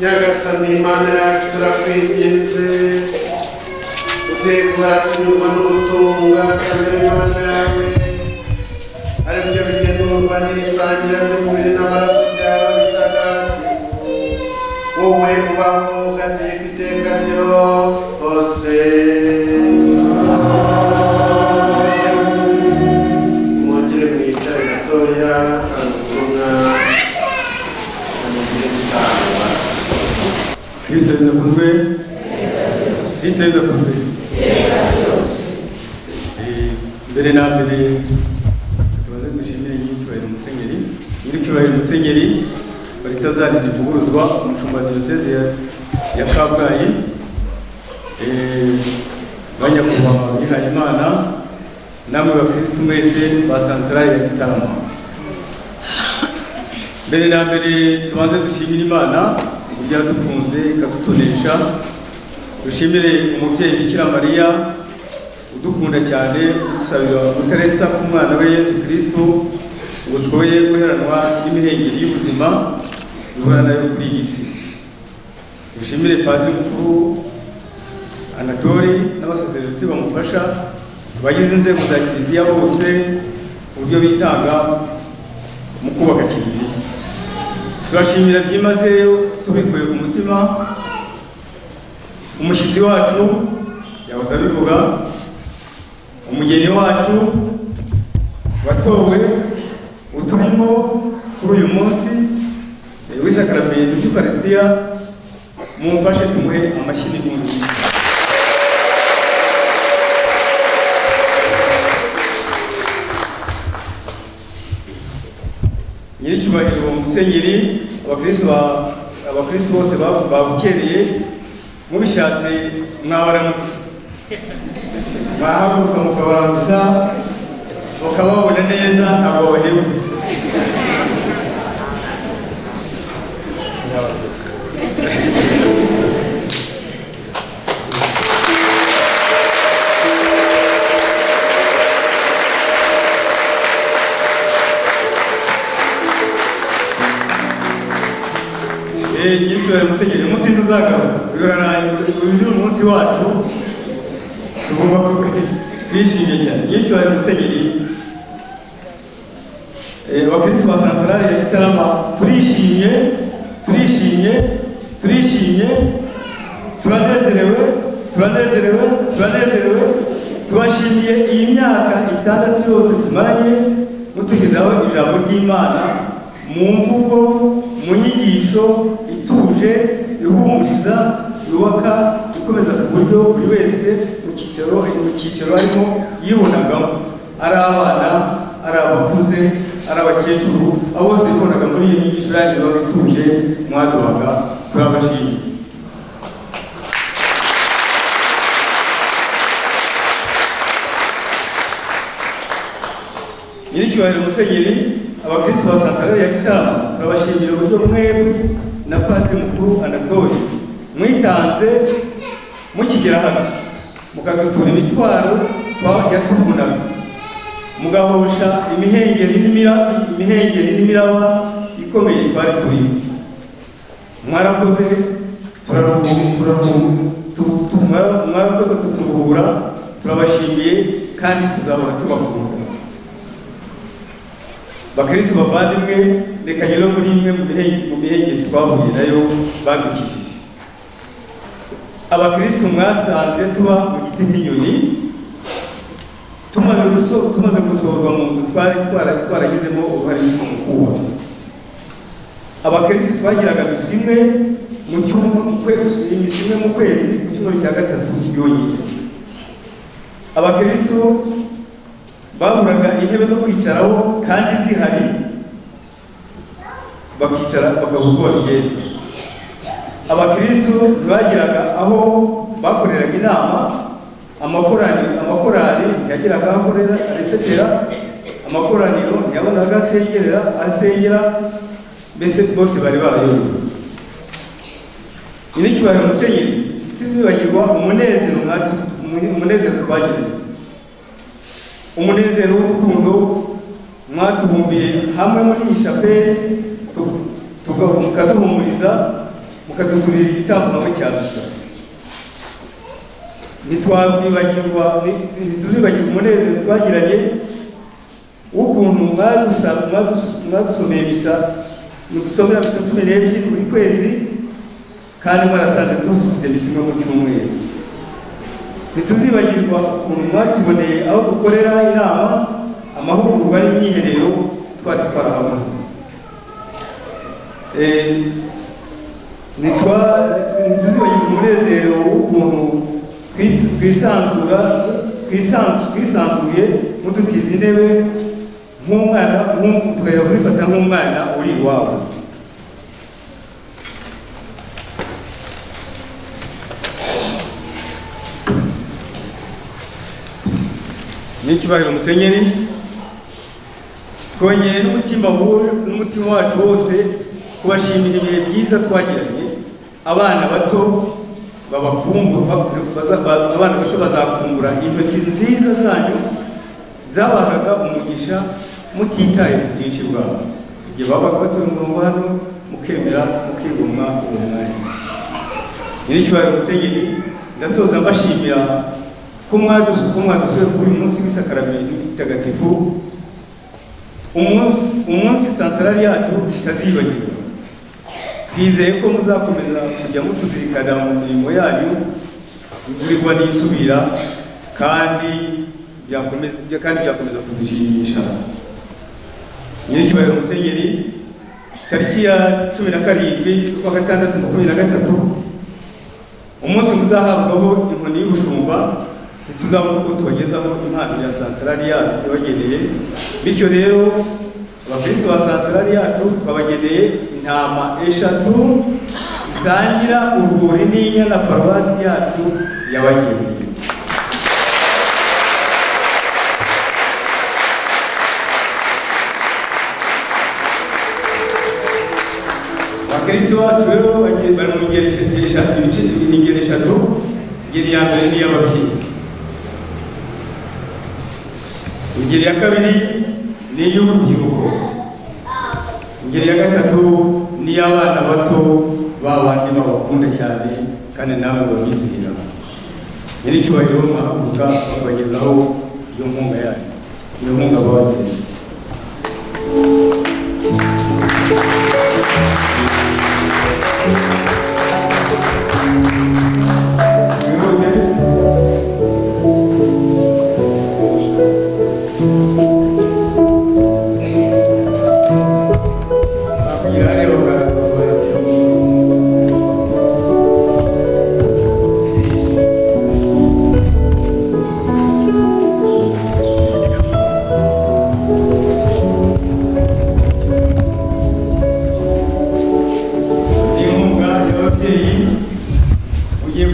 Nyagasani Imana yacu turakwinginze udekora tunyurwa n'ugutunga kamere Imana yawe ari byo bigenurwa n'isangira ry'umubiri n'amaraso byawe bitagatifu wowe ubaho ugateka iteka ryose mwongere mwicare gatoya hari ubutumwa mugire gutangwa. Kristo yakuzwe. Kristo yakuzwe. Mbere na mbere tubanze dushimire nyiricyubahiro Musenyeri. Nyiricyubahiro Musenyeri Baritazari Ivuguruzwa umushumba wa diyoseze ya Kabgayi. Banyakubahwa bihaye Imana namwe bakristo mwese ba santarari ya Gitarama. Mbere na mbere tubanze dushimire Imana uburyo yadukunze ikadutonesha. Dushimire umubyeyi Bikira Mariya udukunda cyane udusabira utaresa ku mwana we Yesu Kristo ngo twoye guheranwa n'imihengeri y'ubuzima duhura nayo kuri iyi si. Dushimire Padiri Mukuru Anatori n'abasaseredoti bamufasha, abagize inzego za Kiliziya bose uburyo bitanga mu kubaka Kiliziya. Turashimira byimazeyo tubikuye ku mutima umushyitsi wacu yahoze abivuga, umugeni wacu watowe uturimo kuri uyu munsi w'isakaramento ry'Ukaristiya, mumfashe tumuhe amashyi n'impundu. Nyiricyubahiro Musenyeri, abakristo bose babukereye mubishatse mwabaramutse, mwahaguruka mukabaramutsa mukababona neza ntabwo babahebutse. nyitwa musenyeri umunsi ntuzagaruka uyu ni umunsi wacu tugomba kwishimye cyane. Nyitwa musenyeri abakristo ba santarari ya Gitarama turishimye turanezerewe tubashimiye iyi myaka 6 yose tumaranye mutugezaho ijambo ry'Imana mu mvugo, mu nyigisho ituje, ihumuriza, yubaka, ikomeza ku buryo buri wese mu cyicaro arimo yibonagamo, ari abana, ari abakuze, ari abakecuru, abo bose bibonaga muri iyi nyigisho yanyu baba ituje mwaduhaga. Turabashimiye. Nyiricyubahiro musenyeri, abakristo ba santarari ya Gitarama turabashimira uburyo mwebwe na Padiri Mukuru Anatole mwitanze mukigera hano mukadutura imitwaro twajya tuvunaga, mugahosha imihengeri n'imiraba ikomeye twari turimo. Mwarakoze tuturuhura, turabashimiye kandi tuzahora tubakunda. Bakristo bavandimwe, reka rero muri imwe mu mihengeri twahuye nayo badukijije. Abakristo mwasanze tuba mu giti nk'inyoni, tumaze gusohorwa mu nzu twaragizemo uruhare mu kubaka. Abakristo twagiraga imisimwe mu kwezi ku cyumweru cya 3 yonyine. Abakristo baburaga intebe zo kwicaraho kandi zihari, bakicara bakavuga uko bagenda. Abakristo ntibagiraga aho bakoreraga inama, amakorali yagiraga aho aretetera, amakoraniro ntiyabonaga asengera, mbese bose bari barayoboye. Nyiricyubahiro musenyeri, tuzibagirwa umunezero twagiranye, umunezero w'urukundo mwatubumbiye hamwe muri iyi chapelle, mukaduhumuriza, mukaduturira igitambo nawe cyadusaba. Ntituzibagirwa umunezero twagiranye w'ukuntu mwadusomeye misa, mudusomera misa 12 buri kwezi, kandi mwarasanze dufite misa imwe mu cyumweru. Ntituzibagirwa ukuntu mwatuboneye aho dukorera inama, amahugurwa n'imyiherero twarahabuze. Ntituzibagirwa umunezero w'ukuntu twisanzuye mudutiza intebe nk'umwana, tukajya kubifata nk'umwana uri iwabo. Nyiricyubahiro musenyeri, twongeye n'umutima wacu wose kubashimira ibihe byiza twagiranye. Abana bato bazakumbura intoki nziza zanyu zabahaga umugisha mutitaye ku bwinshi bwabo. Igihe babaga batuye umurongo hano mukemera mukigomwa uwo mwanya. Nyiricyubahiro musenyeri, ndasoza mbashimira ko mwadusuye kuri uyu munsi w'isakaramento itagatifu, umunsi santarari yacu itazibagirwa. Twizeye ko muzakomeza kujya mutuzirikana mu mirimo yanyu, imvurirwa n'isubira, kandi byakomeza kudushimisha. Nyiricyubahiro musenyeri, tariki ya 17/6/2023 umunsi muzahabwaho inkoni y'ubushumba, ntituzabona uko tubagezaho impano ya santarari yacu yabageneye. Bityo rero abakristo ba santarari yacu babageneye intama 3 zisangira urwuri n'inyana paruwasi yacu yabageneye. Abakristo bacu rero bari mu ngeri eshatu, ingeri ya mbere ni iy'ababyeyi, ingeri ya kabiri ni iy'urubyiruko, ingeri ya gatatu ni iy'abana bato babandi babakunda cyane kandi nawe babizihira. Nyiricyubahiro mwahaguruka babagezaho iyo nkunga yanyu, iyo nkunga babageneye.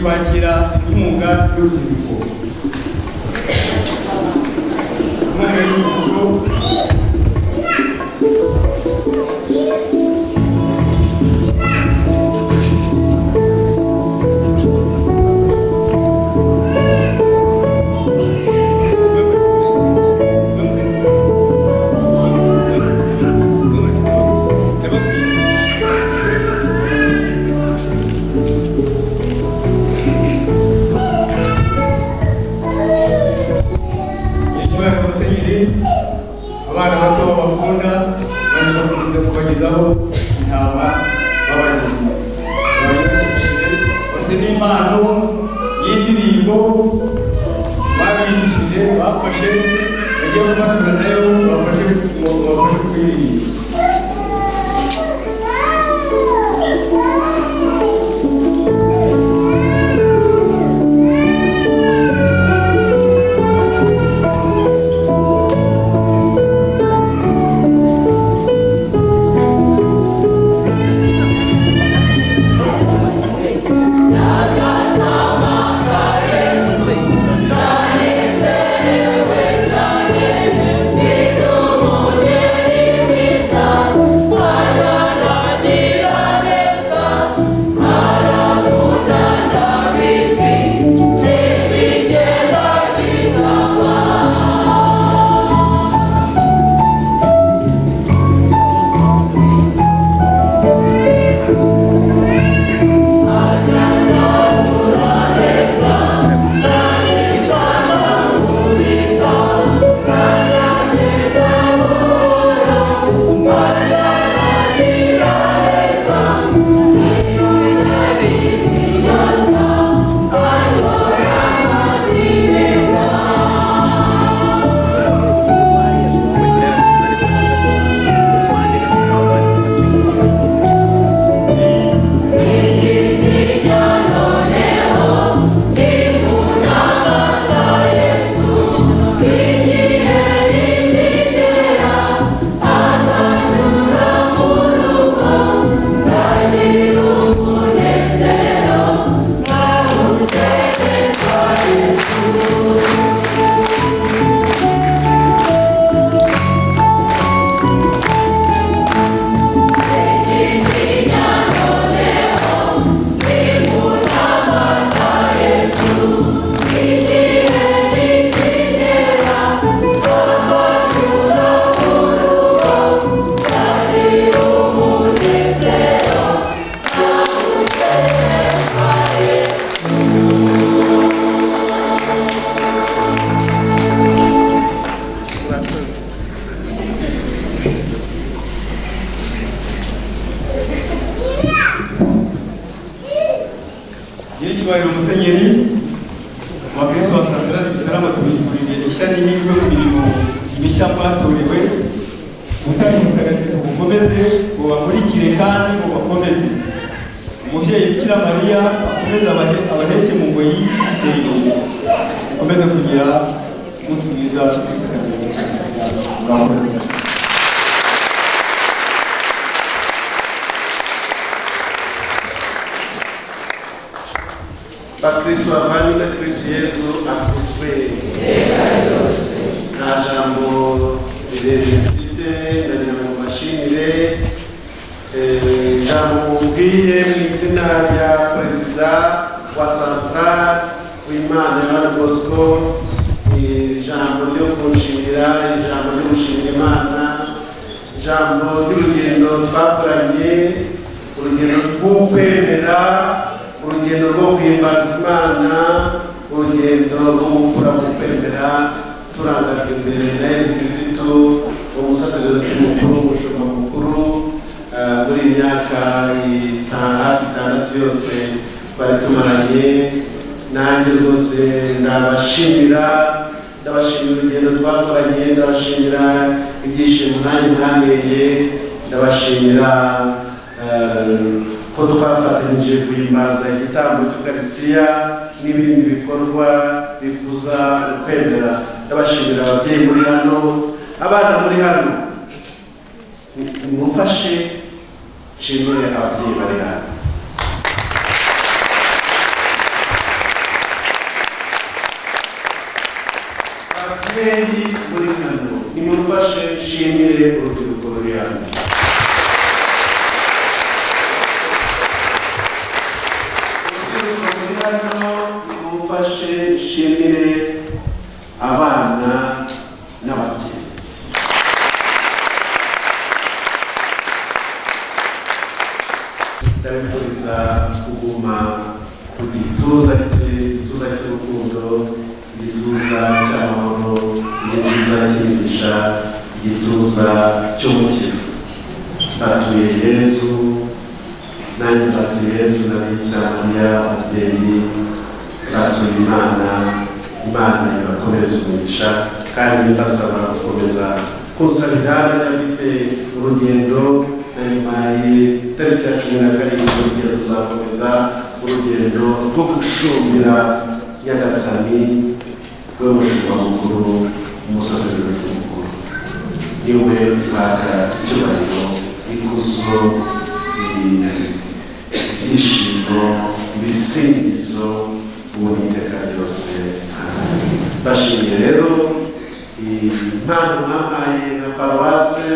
kwakira inkunga y'urubyiruko. Inkunga y'urubyiruko abana bato bakunda bari bakunze kubagezaho intama babagejeje bafite n'impano y'indirimbo babigishije bafashe bagiye gufatira nayo bafashe kuyiririmba. Nyiricyubahiro Musenyeri wa Kristo wa Santarari Gitarama tubifurije ishya n'ihirwe mu mirimo mishya mwatorewe. Ubutatu butagatifu bukomeze bubamurikire kandi bubakomeze. Umubyeyi Bikira Mariya akomeze abaheke mu ngoyi y'isengesho. Ukomeze kugira umunsi mwiza w'isakramento murakoze. Bakristo bavandimwe, Kristo Yesu akuzwe. Nta jambo rirerire mfite, ndagira ngo mbashimire. Ijambo mubwiye mu izina rya Perezida wa Santarari w'Imana Yohani Bosco, ijambo ryo kunshimira, ijambo ryo gushimira Imana, ijambo ry'urugendo twakoranye urugendo rw'ukwemera, urugendo rwo guhimbaza Imana, urugendo rwo gukura mu kwemera turangajwe imbere na Yesu Kristo umusaseredoti mukuru, umushumba mukuru muri iyi myaka hafi 6 yose bari tumaranye. Nanjye rwose ndabashimira urugendo twakoranye, ndabashimira ibyishimo nanjye mwamenye, ndabashimira ko twafatanyije guhimbaza igitambo cy'Ukaristiya n'ibindi bikorwa bikuza ukwemera. Ndabashimira ababyeyi muri hano, abana muri hano, mumfashe nshimire ababyeyi bari hano. Ababyeyi muri hano, nimumfashe nshimire urubyiruko ruri hano. Nimumfashe nshimire abana n'ababyeyi. Ndabifuriza kuguma ku gituza cy'urukundo, igituza cy'amahoro, igituza cy'imigisha, igituza cy'umukiro. Batuye Yesu, nanjye batuye Yesu na Bikira Mariya ababyeyi, batuye Imana ibakomereza umugisha, kandi mbasaba gukomeza kunsabira n'abafite urugendo na nyuma y'itariki ya 17 urugendo tuzakomeza urugendo rwo gushumira Nyagasani w'umushumba mukuru, umusaseredoti mukuru. Niwe ibaka icyubahiro, ikuzo, ibyishimo, ibisingizo ubu n'iteka ryose. Bashimiye rero impano mwampaye nka paruwase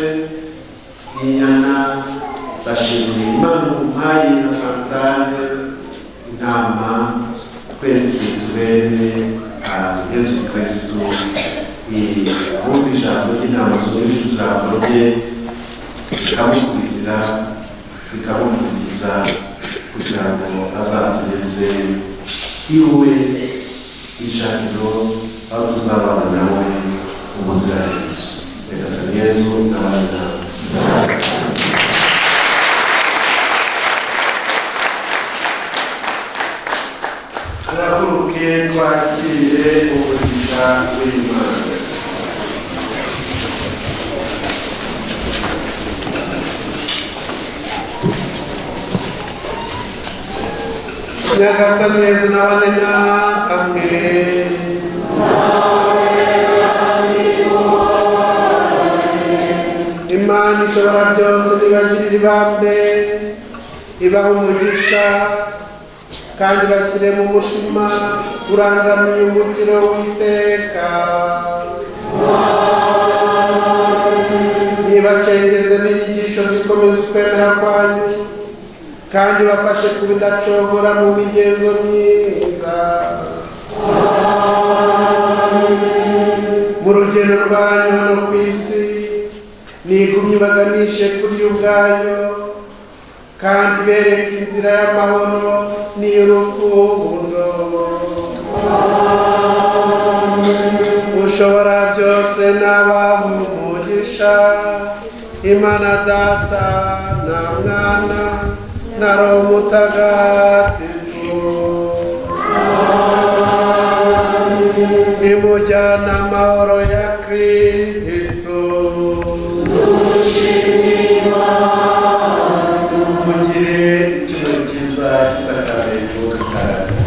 y'Inyana, bashimiye impano mwampaye na santarale Intama. Twese tubere Yesu Kristo bumva ijambo ry'inama zumvise ijambo rye, zikamukurikira, zikamukurikiza, kugira ngo azatugeze iwe ijambo, aho tuzabana nawe ubuziraherezo. Nyagasani Yesu n'abana turahaguruke twakire umugisha w'Imana. Nyagasani Yesu n'abane namwe. Imana ishobora byose nibagirire ibambe, ibaha umugisha, kandi bashyire mu mutima urangamiye umukiro w'iteka. Nibacengeze n'inyigisho zikomeza ukwemera kwanyu, kandi bafashe kubidacogora mu migenzo myiza. Mu rugendo rwanyu hano ku isi, nigumye baganishe kuri yo ubwayo, kandi bereke inzira y'amahoro n'iy'urukundo. Ushobora byose n'abaha umugisha, Imana Data na Mwana na Roho Mutagatifu. Nimujyana amahoro ya Kristo. Mugire icyubahiro cyiza cy'isakaramento ritagatifu.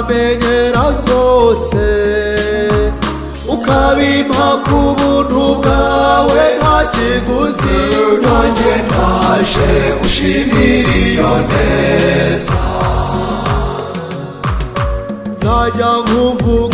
ukamenyera byose ukabimpa ku buntu bwawe nta kiguzi nanjye naje gushimira iyo neza nzajya nkuvuga